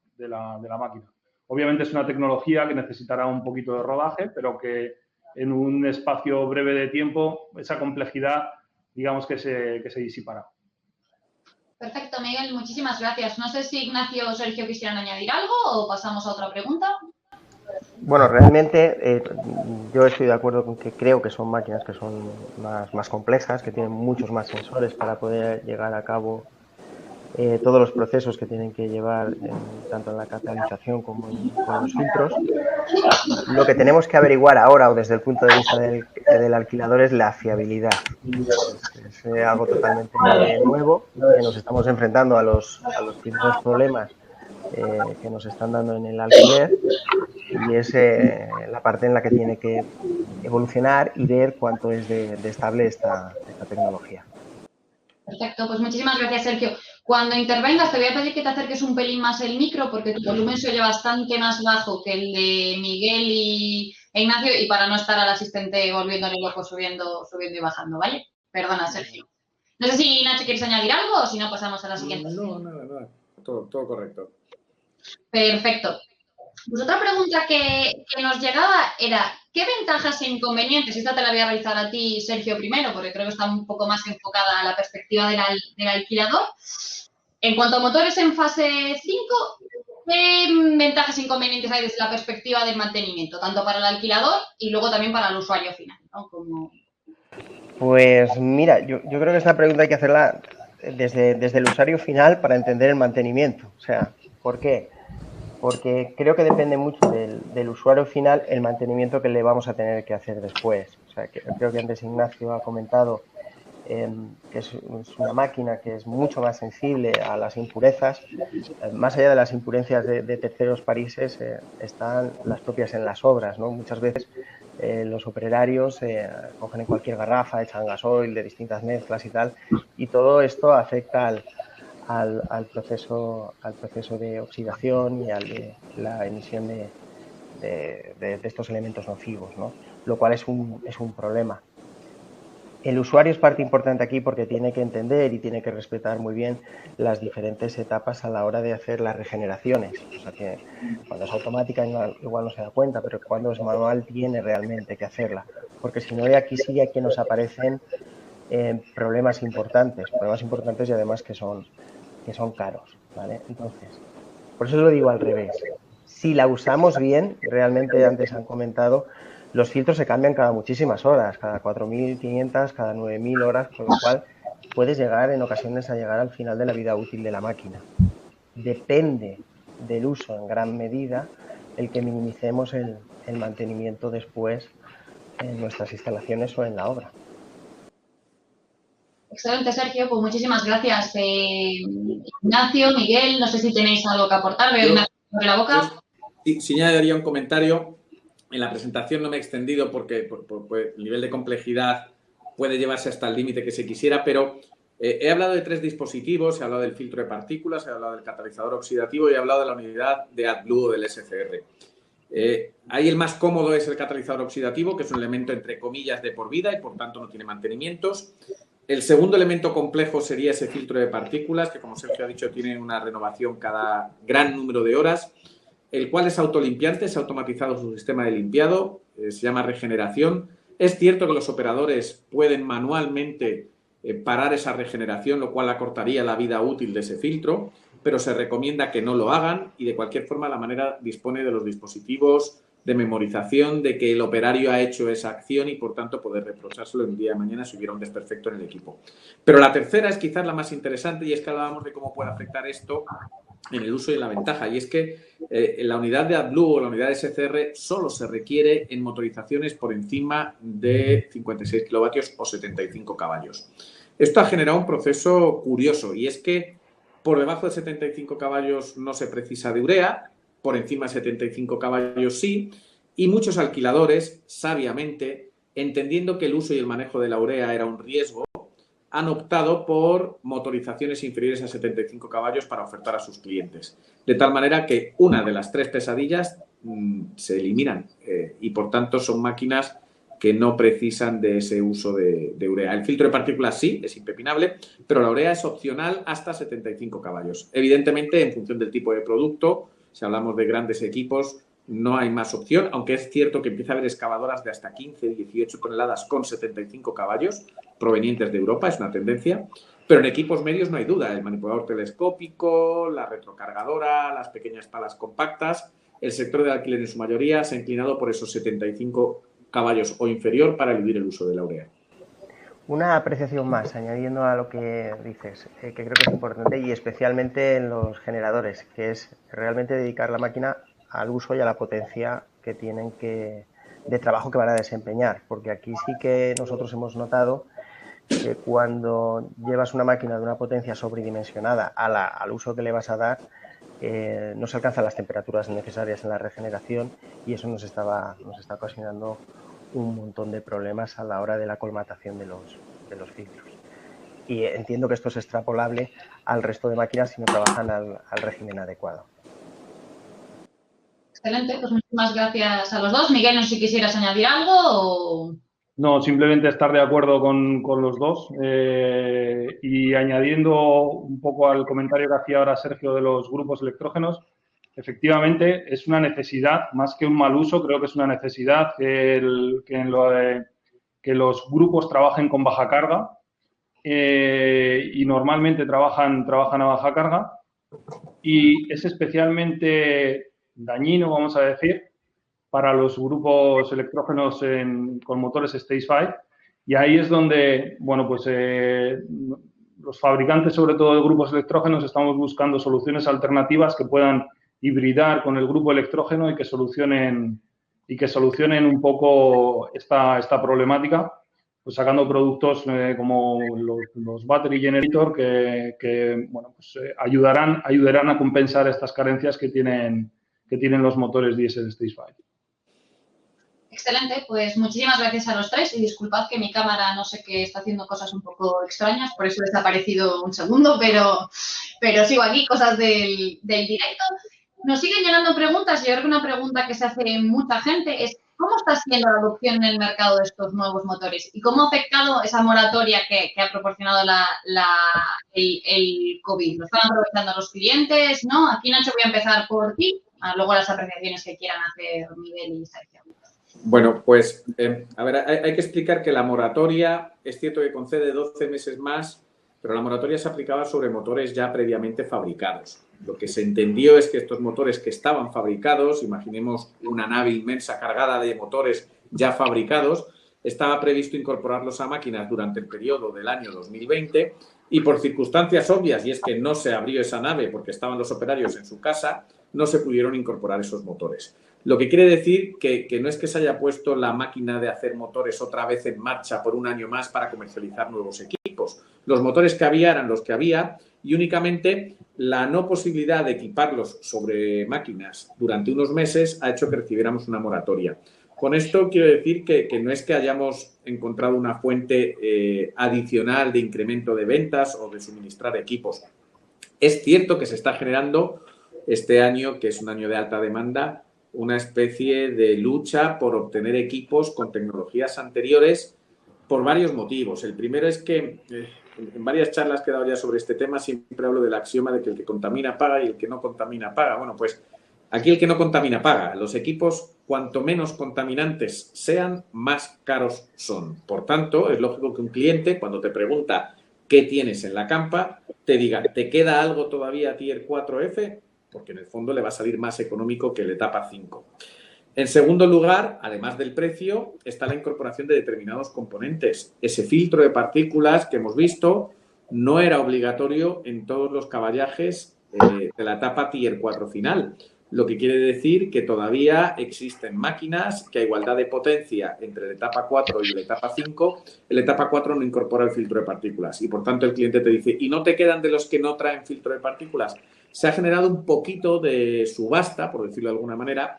máquina. Obviamente es una tecnología que necesitará un poquito de rodaje, pero que en un espacio breve de tiempo esa complejidad, digamos que se disipará. Perfecto, Miguel, muchísimas gracias. No sé si Ignacio o Sergio quisieran añadir algo o pasamos a otra pregunta. Bueno, realmente yo estoy de acuerdo con que creo que son máquinas que son más complejas, que tienen muchos más sensores para poder llegar a cabo todos los procesos que tienen que llevar tanto en la catalización como con los filtros. Lo que tenemos que averiguar ahora o desde el punto de vista del alquilador es la fiabilidad. Es algo totalmente nuevo, que nos estamos enfrentando a los primeros problemas que nos están dando en el alquiler y es la parte en la que tiene que evolucionar y ver cuánto es de estable esta tecnología. Perfecto, pues muchísimas gracias, Sergio. Cuando intervengas te voy a pedir que te acerques un pelín más el micro porque tu volumen se oye bastante más bajo que el de Miguel e Ignacio y para no estar al asistente volviéndole loco subiendo y bajando, ¿vale? Perdona, Sergio. No sé si Nacho quieres añadir algo o si no pasamos a la siguiente. No, nada. Todo correcto. Perfecto. Pues otra pregunta que nos llegaba era, ¿qué ventajas e inconvenientes? Esta te la voy a realizar a ti, Sergio, primero, porque creo que está un poco más enfocada a la perspectiva del alquilador. En cuanto a motores en fase 5, ¿qué ventajas e inconvenientes hay desde la perspectiva del mantenimiento? Tanto para el alquilador y luego también para el usuario final, ¿no? Pues mira, yo creo que esta pregunta hay que hacerla desde el usuario final para entender el mantenimiento. O sea, ¿por qué? Porque creo que depende mucho del usuario final el mantenimiento que le vamos a tener que hacer después. O sea, creo que antes Ignacio ha comentado que es una máquina que es mucho más sensible a las impurezas. Más allá de las impurezas de terceros países están las propias en las obras, ¿no? Muchas veces los operarios cogen en cualquier garrafa, echan gasoil de distintas mezclas y tal, y todo esto afecta al proceso de oxidación y a la emisión de estos elementos nocivos, ¿no? Lo cual es un problema. El usuario es parte importante aquí porque tiene que entender y tiene que respetar muy bien las diferentes etapas a la hora de hacer las regeneraciones. O sea que cuando es automática igual no se da cuenta, pero cuando es manual tiene realmente que hacerla. Porque si no, de aquí sí que nos aparecen problemas importantes y además que son caros, ¿vale? Entonces, por eso lo digo al revés. Si la usamos bien, realmente antes han comentado, los filtros se cambian cada muchísimas horas, cada 4.500, cada 9.000 horas, con lo cual puedes llegar en ocasiones a llegar al final de la vida útil de la máquina. Depende del uso en gran medida el que minimicemos el mantenimiento después en nuestras instalaciones o en la obra. Excelente, Sergio. Pues muchísimas gracias, Ignacio, Miguel. No sé si tenéis algo que aportar. Veo Ignacio sobre la boca. Sí, añadiría un comentario. En la presentación no me he extendido porque el nivel de complejidad puede llevarse hasta el límite que se quisiera, pero he hablado de 3 dispositivos, he hablado del filtro de partículas, he hablado del catalizador oxidativo y he hablado de la unidad de AdBlue o del SCR. Ahí el más cómodo es el catalizador oxidativo, que es un elemento entre comillas de por vida y por tanto no tiene mantenimientos. El segundo elemento complejo sería ese filtro de partículas, que como Sergio ha dicho tiene una renovación cada gran número de horas, el cual es autolimpiante, se ha automatizado su sistema de limpiado, se llama regeneración. Es cierto que los operadores pueden manualmente parar esa regeneración, lo cual acortaría la vida útil de ese filtro, pero se recomienda que no lo hagan y de cualquier forma la manera dispone de los dispositivos de memorización de que el operario ha hecho esa acción y por tanto poder reprochárselo el día de mañana si hubiera un desperfecto en el equipo. Pero la tercera es quizás la más interesante y es que hablábamos de cómo puede afectar esto en el uso y en la ventaja, y es que la unidad de AdBlue o la unidad de SCR solo se requiere en motorizaciones por encima de 56 kilovatios o 75 caballos. Esto ha generado un proceso curioso y es que por debajo de 75 caballos no se precisa de urea, por encima de 75 caballos sí, y muchos alquiladores, sabiamente, entendiendo que el uso y el manejo de la urea era un riesgo, han optado por motorizaciones inferiores a 75 caballos para ofertar a sus clientes. De tal manera que una de las 3 pesadillas se eliminan y, por tanto, son máquinas que no precisan de ese uso de urea. El filtro de partículas sí, es impepinable, pero la urea es opcional hasta 75 caballos. Evidentemente, en función del tipo de producto, si hablamos de grandes equipos, no hay más opción, aunque es cierto que empieza a haber excavadoras de hasta 15, 18 toneladas con 75 caballos provenientes de Europa, es una tendencia, pero en equipos medios no hay duda, el manipulador telescópico, la retrocargadora, las pequeñas palas compactas, el sector de alquiler en su mayoría se ha inclinado por esos 75 caballos o inferior para eludir el uso de la urea. Una apreciación más, añadiendo a lo que dices, que creo que es importante y especialmente en los generadores, que es realmente dedicar la máquina al uso y a la potencia que tienen de trabajo que van a desempeñar, porque aquí sí que nosotros hemos notado que cuando llevas una máquina de una potencia sobredimensionada al uso que le vas a dar, no se alcanzan las temperaturas necesarias en la regeneración y eso nos está ocasionando un montón de problemas a la hora de la colmatación de los filtros. Y entiendo que esto es extrapolable al resto de máquinas si no trabajan al régimen adecuado. Excelente, pues muchísimas gracias a los dos. Miguel, no sé si quisieras añadir algo o... No, simplemente estar de acuerdo con los dos y añadiendo un poco al comentario que hacía ahora Sergio de los grupos electrógenos, efectivamente es una necesidad, más que un mal uso, creo que es una necesidad que los grupos trabajen con baja carga y normalmente trabajan a baja carga y es especialmente dañino, vamos a decir, para los grupos electrógenos con motores Stage 5 y ahí es donde, bueno, pues los fabricantes, sobre todo de grupos electrógenos, estamos buscando soluciones alternativas que puedan hibridar con el grupo electrógeno y que solucionen un poco esta problemática, pues sacando productos como los battery generator que bueno, pues, ayudarán a compensar estas carencias que tienen los motores diésel Stage 5. Excelente, pues muchísimas gracias a los 3 y disculpad que mi cámara no sé qué está haciendo cosas un poco extrañas, por eso he desaparecido un segundo, pero sigo aquí, cosas del directo. Nos siguen llenando preguntas y yo creo que una pregunta que se hace mucha gente es ¿cómo está siendo la adopción en el mercado de estos nuevos motores? ¿Y cómo ha afectado esa moratoria que ha proporcionado el COVID? ¿Lo están aprovechando los clientes? ¿No? Aquí, Nacho, voy a empezar por ti, luego las apreciaciones que quieran hacer Miguel y Sergio. Bueno, pues, a ver, hay que explicar que la moratoria, es cierto que concede 12 meses más, pero la moratoria se aplicaba sobre motores ya previamente fabricados. Lo que se entendió es que estos motores que estaban fabricados, imaginemos una nave inmensa cargada de motores ya fabricados, estaba previsto incorporarlos a máquinas durante el periodo del año 2020 y por circunstancias obvias, y es que no se abrió esa nave porque estaban los operarios en su casa, no se pudieron incorporar esos motores. Lo que quiere decir que no es que se haya puesto la máquina de hacer motores otra vez en marcha por un año más para comercializar nuevos equipos. Los motores que había eran los que había y únicamente la no posibilidad de equiparlos sobre máquinas durante unos meses ha hecho que recibiéramos una moratoria. Con esto quiero decir que no es que hayamos encontrado una fuente adicional de incremento de ventas o de suministrar equipos. Es cierto que se está generando este año, que es un año de alta demanda, una especie de lucha por obtener equipos con tecnologías anteriores por varios motivos. El primero es que en varias charlas que he dado ya sobre este tema siempre hablo del axioma de que el que contamina paga y el que no contamina paga. Bueno, pues aquí el que no contamina paga. Los equipos, cuanto menos contaminantes sean, más caros son. Por tanto, es lógico que un cliente, cuando te pregunta qué tienes en la campa, te diga, ¿te queda algo todavía Tier 4F? Porque en el fondo le va a salir más económico que el etapa 5. En segundo lugar, además del precio, está la incorporación de determinados componentes. Ese filtro de partículas que hemos visto no era obligatorio en todos los caballajes de la etapa Tier 4 final, lo que quiere decir que todavía existen máquinas que a igualdad de potencia entre la etapa 4 y la etapa 5, la etapa 4 no incorpora el filtro de partículas y por tanto el cliente te dice, ¿y no te quedan de los que no traen filtro de partículas? Se ha generado un poquito de subasta, por decirlo de alguna manera,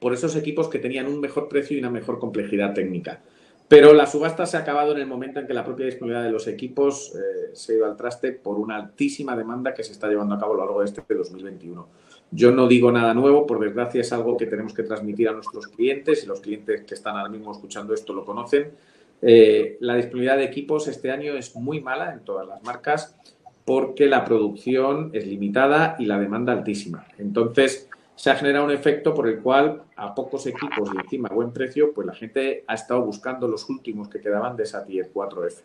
por esos equipos que tenían un mejor precio y una mejor complejidad técnica. Pero la subasta se ha acabado en el momento en que la propia disponibilidad de los equipos se ha ido al traste por una altísima demanda que se está llevando a cabo a lo largo de este 2021. Yo no digo nada nuevo, por desgracia es algo que tenemos que transmitir a nuestros clientes y los clientes que están ahora mismo escuchando esto lo conocen. La disponibilidad de equipos este año es muy mala en todas las marcas porque la producción es limitada y la demanda altísima. Entonces, se ha generado un efecto por el cual a pocos equipos y encima a buen precio, pues la gente ha estado buscando los últimos que quedaban de esa Tier 4F.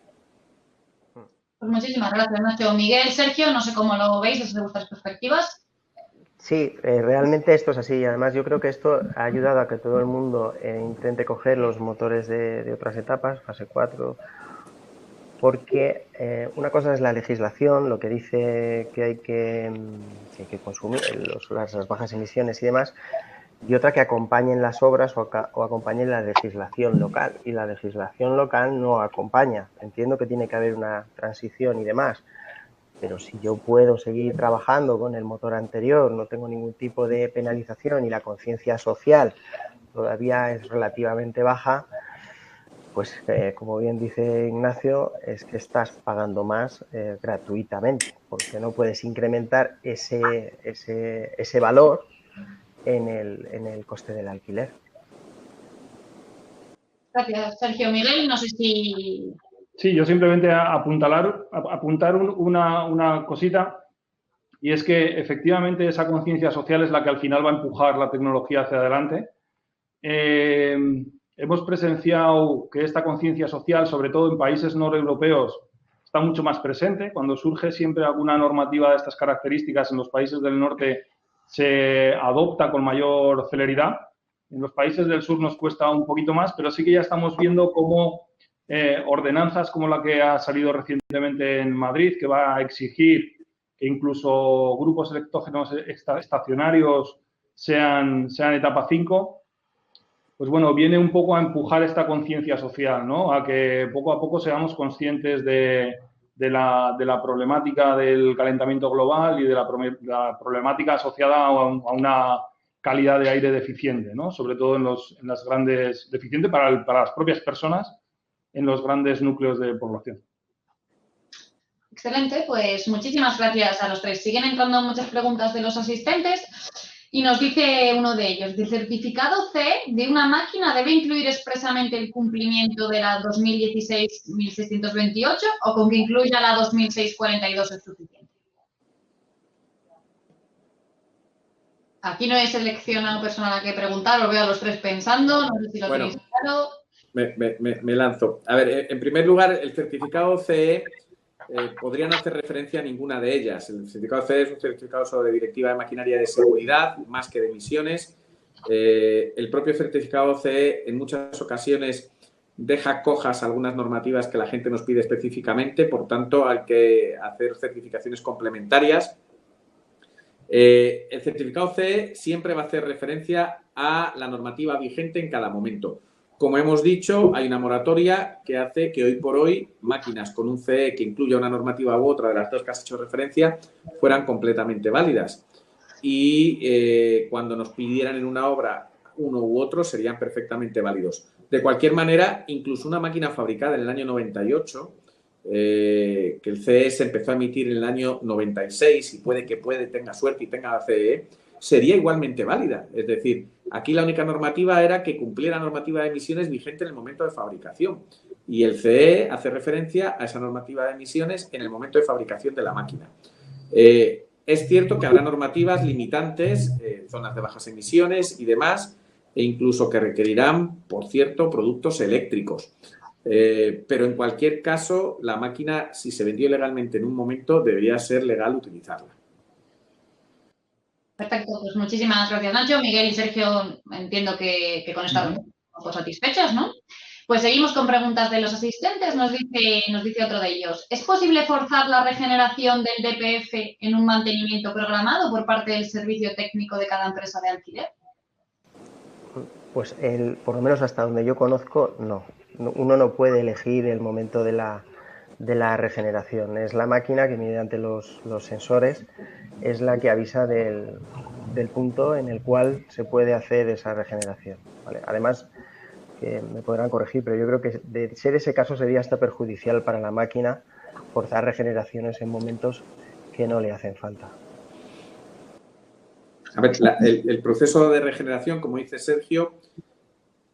Pues muchísimas gracias, Nacho. Miguel, Sergio, no sé cómo lo veis desde vuestras perspectivas. Sí, realmente esto es así. Además, yo creo que esto ha ayudado a que todo el mundo intente coger los motores de otras etapas, fase 4, porque una cosa es la legislación, lo que dice que hay que consumir, las bajas emisiones y demás, y otra que acompañen las obras o acompañen la legislación local. Y la legislación local no acompaña. Entiendo que tiene que haber una transición y demás, pero si yo puedo seguir trabajando con el motor anterior, no tengo ningún tipo de penalización y la conciencia social todavía es relativamente baja, pues como bien dice Ignacio, es que estás pagando más gratuitamente, porque no puedes incrementar ese valor en el coste del alquiler. Gracias, Sergio. Miguel, no sé si... Sí, yo simplemente apuntar una cosita, y es que efectivamente esa conciencia social es la que al final va a empujar la tecnología hacia adelante. Hemos presenciado que esta conciencia social, sobre todo en países noreuropeos, está mucho más presente. Cuando surge siempre alguna normativa de estas características en los países del norte, se adopta con mayor celeridad. En los países del sur nos cuesta un poquito más, pero sí que ya estamos viendo cómo ordenanzas como la que ha salido recientemente en Madrid, que va a exigir que incluso grupos electógenos estacionarios sean etapa 5, pues bueno, viene un poco a empujar esta conciencia social, ¿no? A que poco a poco seamos conscientes de la problemática del calentamiento global y de la problemática asociada a una calidad de aire deficiente, ¿no? Sobre todo en las grandes, deficiente para las propias personas en los grandes núcleos de población. Excelente, pues muchísimas gracias a los tres. Siguen entrando muchas preguntas de los asistentes. Y nos dice uno de ellos, el certificado CE de una máquina debe incluir expresamente el cumplimiento de la 2016-1628 o con que incluya la 2006-42 es suficiente. Aquí no he seleccionado persona a la que preguntar, os veo a los tres pensando, no sé si lo tenéis claro. Me lanzo. A ver, en primer lugar, el certificado CE podría no hacer referencia a ninguna de ellas. El certificado CE es un certificado sobre directiva de maquinaria de seguridad, más que de emisiones. El propio certificado CE en muchas ocasiones deja cojas algunas normativas que la gente nos pide específicamente, por tanto hay que hacer certificaciones complementarias. El certificado CE siempre va a hacer referencia a la normativa vigente en cada momento. Como hemos dicho, hay una moratoria que hace que hoy por hoy máquinas con un CE que incluya una normativa u otra de las dos que has hecho referencia fueran completamente válidas. Y cuando nos pidieran en una obra uno u otro serían perfectamente válidos. De cualquier manera, incluso una máquina fabricada en el año 98, que el CE se empezó a emitir en el año 96 y tenga suerte y tenga CE, sería igualmente válida. Es decir, aquí la única normativa era que cumpliera la normativa de emisiones vigente en el momento de fabricación. Y el CE hace referencia a esa normativa de emisiones en el momento de fabricación de la máquina. Es cierto que habrá normativas limitantes, zonas de bajas emisiones y demás, e incluso que requerirán, por cierto, productos eléctricos. Pero en cualquier caso, la máquina, si se vendió legalmente en un momento, debería ser legal utilizarla. Perfecto, pues muchísimas gracias, Nacho. Miguel y Sergio, entiendo que con esto están un poco satisfechos, ¿no? Pues seguimos con preguntas de los asistentes. Nos dice otro de ellos. ¿Es posible forzar la regeneración del DPF en un mantenimiento programado por parte del servicio técnico de cada empresa de alquiler? Pues por lo menos hasta donde yo conozco, no. Uno no puede elegir el momento de la regeneración. Es la máquina que mediante los sensores es la que avisa del punto en el cual se puede hacer esa regeneración, ¿vale? Además, que me podrán corregir, pero yo creo que de ser ese caso sería hasta perjudicial para la máquina forzar regeneraciones en momentos que no le hacen falta. A ver, el proceso de regeneración, como dice Sergio,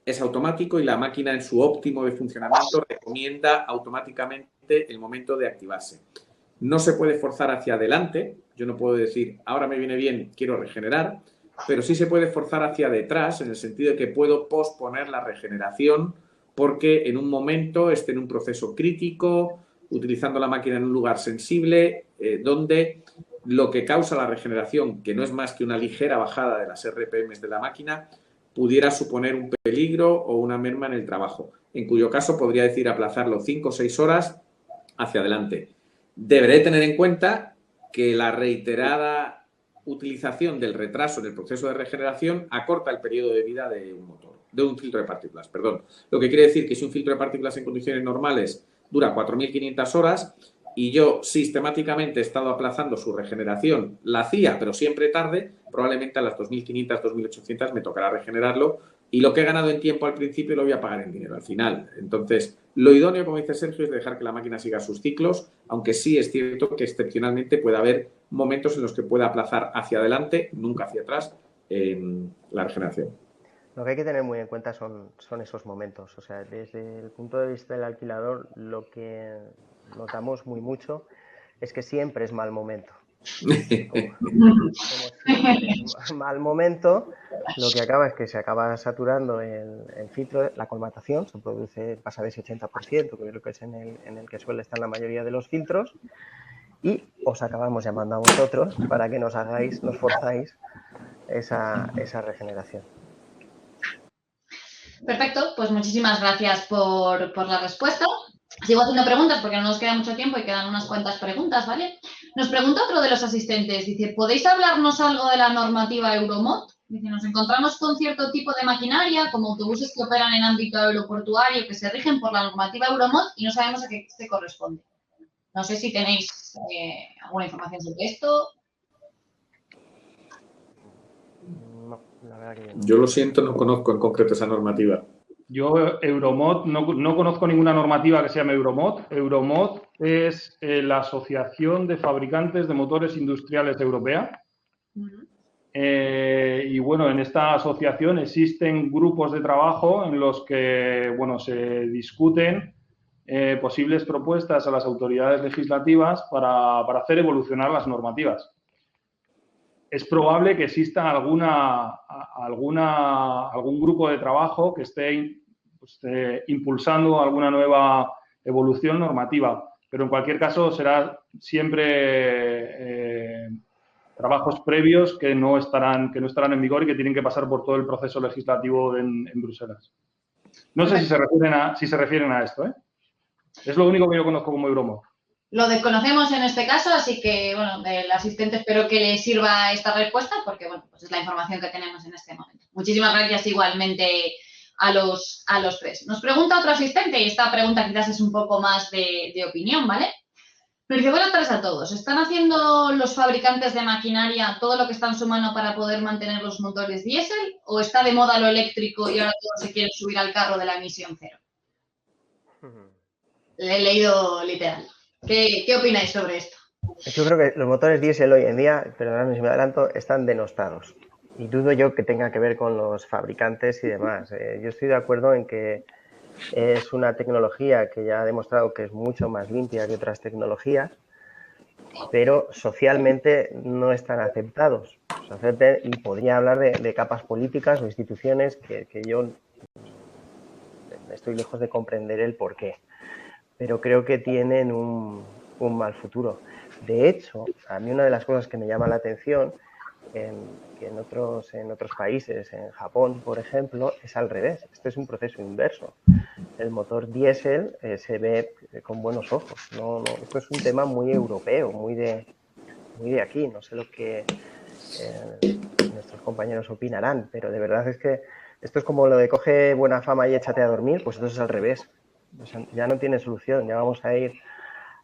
es automático y la máquina en su óptimo de funcionamiento recomienda automáticamente el momento de activarse. No se puede forzar hacia adelante. Yo no puedo decir, ahora me viene bien, quiero regenerar, pero sí se puede forzar hacia detrás en el sentido de que puedo posponer la regeneración porque en un momento esté en un proceso crítico, utilizando la máquina en un lugar sensible, donde lo que causa la regeneración, que no es más que una ligera bajada de las RPM de la máquina, pudiera suponer un peligro o una merma en el trabajo, en cuyo caso podría decir aplazarlo 5 o 6 horas hacia adelante. Deberé tener en cuenta que la reiterada utilización del retraso en el proceso de regeneración acorta el periodo de vida de un motor, de un filtro de partículas, perdón. Lo que quiere decir que si un filtro de partículas en condiciones normales dura 4.500 horas y yo sistemáticamente he estado aplazando su regeneración, la hacía, pero siempre tarde, probablemente a las 2.500, 2.800 me tocará regenerarlo y lo que he ganado en tiempo al principio lo voy a pagar en dinero al final. Entonces, lo idóneo, como dice Sergio, es dejar que la máquina siga sus ciclos, aunque sí es cierto que excepcionalmente puede haber momentos en los que pueda aplazar hacia adelante, nunca hacia atrás, la regeneración. Lo que hay que tener muy en cuenta son esos momentos. O sea, desde el punto de vista del alquilador, lo que notamos mucho es que siempre es mal momento. Como siempre es mal momento, lo que acaba es que se acaba saturando el filtro, la colmatación, se produce, pasa de ese 80%, que creo que es en el que suele estar la mayoría de los filtros, y os acabamos llamando a vosotros para que nos forzáis esa regeneración. Perfecto, pues muchísimas gracias por la respuesta. Sigo haciendo preguntas porque no nos queda mucho tiempo y quedan unas cuantas preguntas, ¿vale? Nos pregunta otro de los asistentes, dice, ¿podéis hablarnos algo de la normativa Euromod? Dice, nos encontramos con cierto tipo de maquinaria, como autobuses que operan en ámbito aeroportuario, que se rigen por la normativa Euromod y no sabemos a qué se corresponde. No sé si tenéis alguna información sobre esto. No, la verdad que no. Yo lo siento, no conozco en concreto esa normativa. Yo, Euromod, no conozco ninguna normativa que se llame Euromod. Euromod es la Asociación de Fabricantes de Motores Industriales Europea. Y bueno, en esta asociación existen grupos de trabajo en los que, bueno, se discuten posibles propuestas a las autoridades legislativas para hacer evolucionar las normativas. Es probable que exista algún grupo de trabajo que esté impulsando alguna nueva evolución normativa, pero en cualquier caso será siempre trabajos previos que no estarán en vigor y que tienen que pasar por todo el proceso legislativo en Bruselas. No sé si se refieren a esto, ¿eh? Es lo único que yo conozco como Euromo. Lo desconocemos en este caso, así que, bueno, el asistente espero que le sirva esta respuesta porque, bueno, pues es la información que tenemos en este momento. Muchísimas gracias igualmente a los tres. Nos pregunta otro asistente, y esta pregunta quizás es un poco más de opinión, ¿vale? Nos dice, buenas tardes a todos. ¿Están haciendo los fabricantes de maquinaria todo lo que está en su mano para poder mantener los motores diésel? ¿O está de moda lo eléctrico y ahora todos se quieren subir al carro de la emisión cero? Le he leído literal. ¿Qué opináis sobre esto? Yo creo que los motores diésel hoy en día, perdonadme si me adelanto, están denostados. Y dudo yo que tenga que ver con los fabricantes y demás. Yo estoy de acuerdo en que es una tecnología que ya ha demostrado que es mucho más limpia que otras tecnologías, pero socialmente no están aceptados. Y podría hablar de capas políticas o instituciones que yo estoy lejos de comprender el porqué. Pero creo que tienen un mal futuro. De hecho, a mí una de las cosas que me llama la atención que en otros países, en Japón, por ejemplo, es al revés. Este es un proceso inverso. El motor diésel se ve con buenos ojos. Esto es un tema muy europeo, muy de aquí. No sé lo que nuestros compañeros opinarán, pero de verdad es que esto es como lo de coge buena fama y échate a dormir, pues esto es al revés. O sea, ya no tiene solución, ya vamos a ir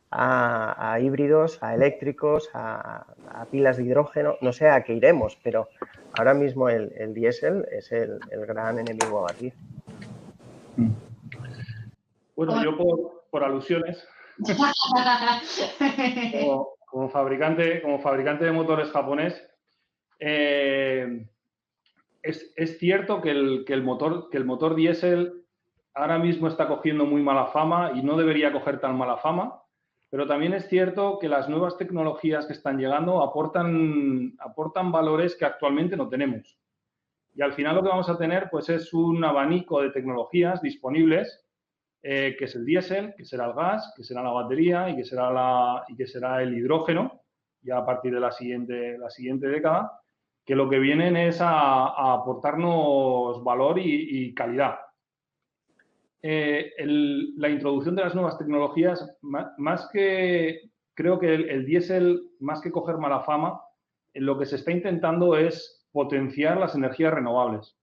a híbridos, a eléctricos, a pilas de hidrógeno, no sé a qué iremos, pero ahora mismo el diésel es el gran enemigo a batir. Bueno, yo por alusiones, como fabricante de motores japonés, es cierto que el motor diésel ahora mismo está cogiendo muy mala fama y no debería coger tan mala fama, pero también es cierto que las nuevas tecnologías que están llegando aportan valores que actualmente no tenemos. Y al final lo que vamos a tener pues es un abanico de tecnologías disponibles, que es el diésel, que será el gas, que será la batería y que será el hidrógeno, ya a partir de la siguiente década, que lo que vienen es a aportarnos valor y calidad. La introducción de las nuevas tecnologías, creo que el diésel, más que coger mala fama, lo que se está intentando es potenciar las energías renovables.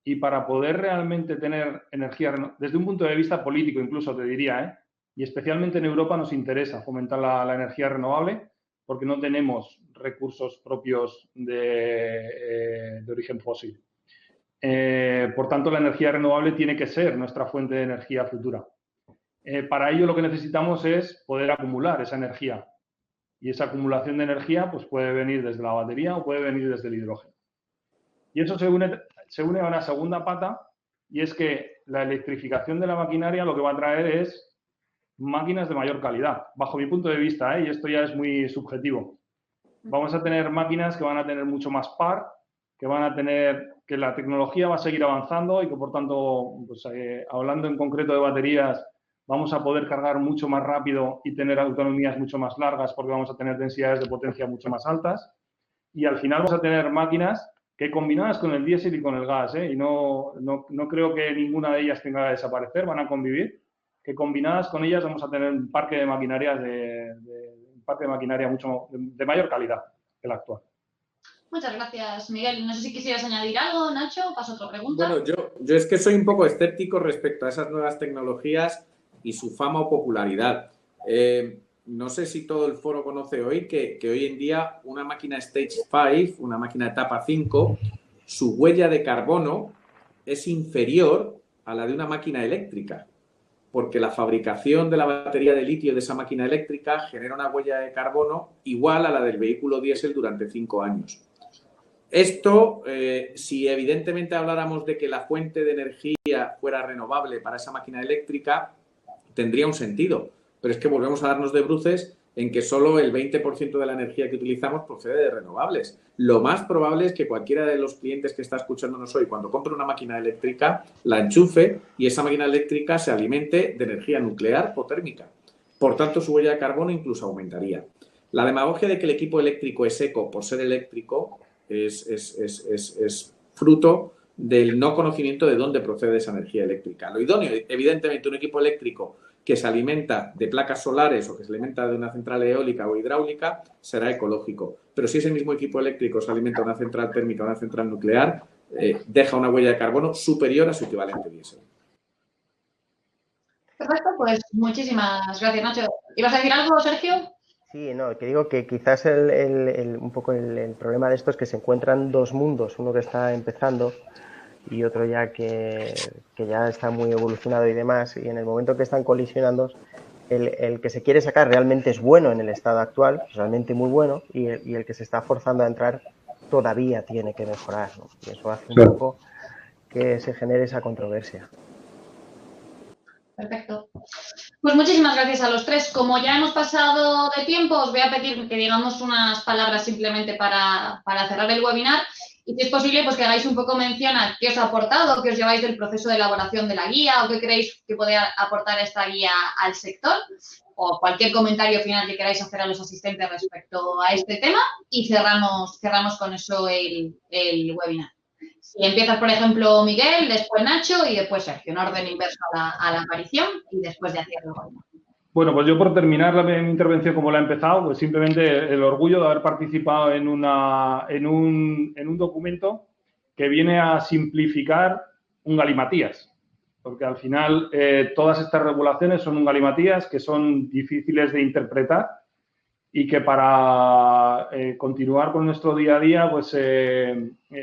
Y para poder realmente tener energía, desde un punto de vista político incluso te diría, y especialmente en Europa nos interesa fomentar la energía renovable porque no tenemos recursos propios de origen fósil. Por tanto, la energía renovable tiene que ser nuestra fuente de energía futura. Para ello lo que necesitamos es poder acumular esa energía. Y esa acumulación de energía pues, puede venir desde la batería o puede venir desde el hidrógeno. Y eso se une a una segunda pata, y es que la electrificación de la maquinaria lo que va a traer es máquinas de mayor calidad, bajo mi punto de vista, y esto ya es muy subjetivo. Vamos a tener máquinas que van a tener mucho más par, que la tecnología va a seguir avanzando y que, por tanto, pues, hablando en concreto de baterías, vamos a poder cargar mucho más rápido y tener autonomías mucho más largas porque vamos a tener densidades de potencia mucho más altas. Y al final vamos a tener máquinas que combinadas con el diésel y con el gas, y no creo que ninguna de ellas tenga que desaparecer, van a convivir, que combinadas con ellas vamos a tener un parque de maquinaria mucho de mayor calidad que el actual. Muchas gracias, Miguel. No sé si quisieras añadir algo, Nacho. Paso a otra pregunta. Bueno, yo es que soy un poco escéptico respecto a esas nuevas tecnologías y su fama o popularidad. No sé si todo el foro conoce hoy que hoy en día una máquina Stage 5, una máquina etapa 5, su huella de carbono es inferior a la de una máquina eléctrica, porque la fabricación de la batería de litio de esa máquina eléctrica genera una huella de carbono igual a la del vehículo diésel durante 5 años. Esto, si evidentemente habláramos de que la fuente de energía fuera renovable para esa máquina eléctrica, tendría un sentido. Pero es que volvemos a darnos de bruces en que solo el 20% de la energía que utilizamos procede de renovables. Lo más probable es que cualquiera de los clientes que está escuchándonos hoy, cuando compre una máquina eléctrica, la enchufe y esa máquina eléctrica se alimente de energía nuclear o térmica. Por tanto, su huella de carbono incluso aumentaría. La demagogia de que el equipo eléctrico es eco por ser eléctrico es fruto del no conocimiento de dónde procede esa energía eléctrica. Lo idóneo, evidentemente, un equipo eléctrico que se alimenta de placas solares o que se alimenta de una central eólica o hidráulica será ecológico. Pero si ese mismo equipo eléctrico se alimenta de una central térmica o una central nuclear, deja una huella de carbono superior a su equivalente diésel. Perfecto, pues muchísimas gracias, Nacho. ¿Ibas a decir algo, Sergio? Sí, no, que digo que quizás un poco el problema de esto es que se encuentran dos mundos, uno que está empezando y otro ya que ya está muy evolucionado y demás, y en el momento que están colisionando, el que se quiere sacar realmente es bueno en el estado actual, realmente muy bueno, y el que se está forzando a entrar todavía tiene que mejorar, ¿no? Y eso hace un poco que se genere esa controversia. Perfecto. Pues muchísimas gracias a los tres. Como ya hemos pasado de tiempo, os voy a pedir que digamos unas palabras simplemente para cerrar el webinar y si es posible, pues que hagáis un poco mención a qué os ha aportado, qué os lleváis del proceso de elaboración de la guía o qué creéis que puede aportar esta guía al sector o cualquier comentario final que queráis hacer a los asistentes respecto a este tema y cerramos con eso el webinar. Si empiezas, por ejemplo, Miguel, después Nacho y después Sergio, en orden inverso a la aparición y después de hacer el webinar. Bueno, pues yo por terminar mi intervención como la he empezado, pues simplemente el orgullo de haber participado en un documento que viene a simplificar un galimatías, porque al final todas estas regulaciones son un galimatías que son difíciles de interpretar y que para continuar con nuestro día a día pues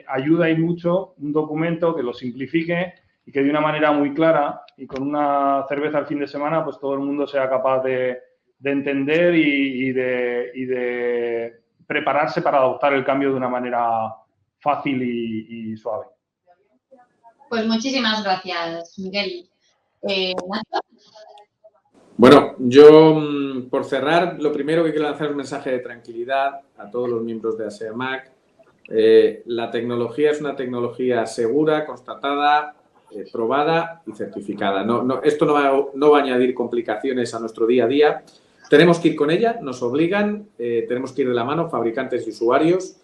ayuda y mucho un documento que lo simplifique y que de una manera muy clara y con una cerveza al fin de semana pues todo el mundo sea capaz de entender y de prepararse para adoptar el cambio de una manera fácil y suave. Pues muchísimas gracias, Miguel. ¿Nacho? Bueno, yo, por cerrar, lo primero que quiero lanzar es un mensaje de tranquilidad a todos los miembros de ASEAMAC. La tecnología es una tecnología segura, constatada, probada y certificada. Esto no va a añadir complicaciones a nuestro día a día. Tenemos que ir con ella, nos obligan, tenemos que ir de la mano, fabricantes y usuarios.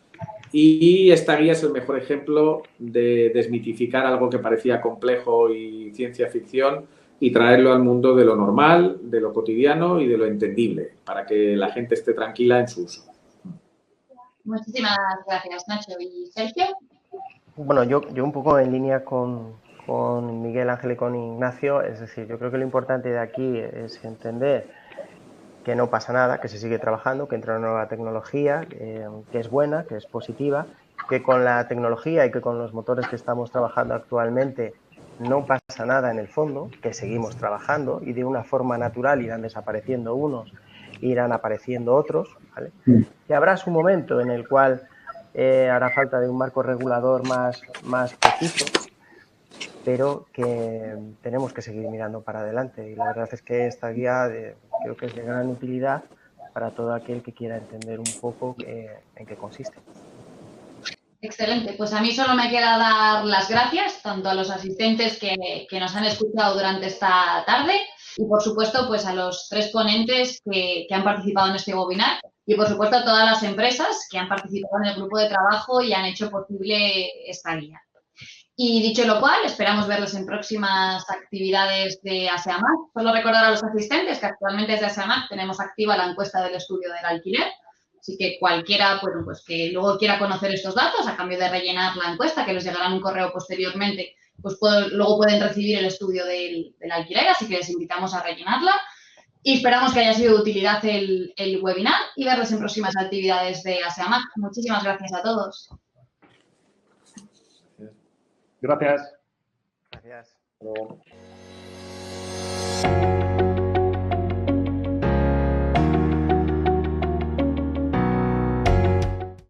Y esta guía es el mejor ejemplo de desmitificar algo que parecía complejo y ciencia ficción y traerlo al mundo de lo normal, de lo cotidiano y de lo entendible, para que la gente esté tranquila en su uso. Muchísimas gracias, Nacho. ¿Y Sergio? Bueno, yo un poco en línea con Miguel Ángel y con Ignacio, es decir, yo creo que lo importante de aquí es entender que no pasa nada, que se sigue trabajando, que entra una nueva tecnología, que es buena, que es positiva, que con la tecnología y que con los motores que estamos trabajando actualmente no pasa nada en el fondo, que seguimos trabajando y de una forma natural irán desapareciendo unos, irán apareciendo otros, ¿vale? Que habrá su momento en el cual hará falta de un marco regulador más preciso, pero que tenemos que seguir mirando para adelante y la verdad es que esta guía creo que es de gran utilidad para todo aquel que quiera entender un poco en qué consiste. Excelente, pues a mí solo me queda dar las gracias tanto a los asistentes que nos han escuchado durante esta tarde y por supuesto pues a los tres ponentes que han participado en este webinar y por supuesto a todas las empresas que han participado en el grupo de trabajo y han hecho posible esta guía. Y dicho lo cual, esperamos verlos en próximas actividades de ASEAMAC. Solo recordar a los asistentes que actualmente desde ASEAMAC tenemos activa la encuesta del estudio del alquiler. Así que cualquiera, bueno, pues que luego quiera conocer estos datos a cambio de rellenar la encuesta, que les llegará en un correo posteriormente, pues luego pueden recibir el estudio del alquiler, así que les invitamos a rellenarla. Y esperamos que haya sido de utilidad el webinar y verlos en próximas actividades de ASEAMAC. Muchísimas gracias a todos. Gracias. Gracias. Hasta luego.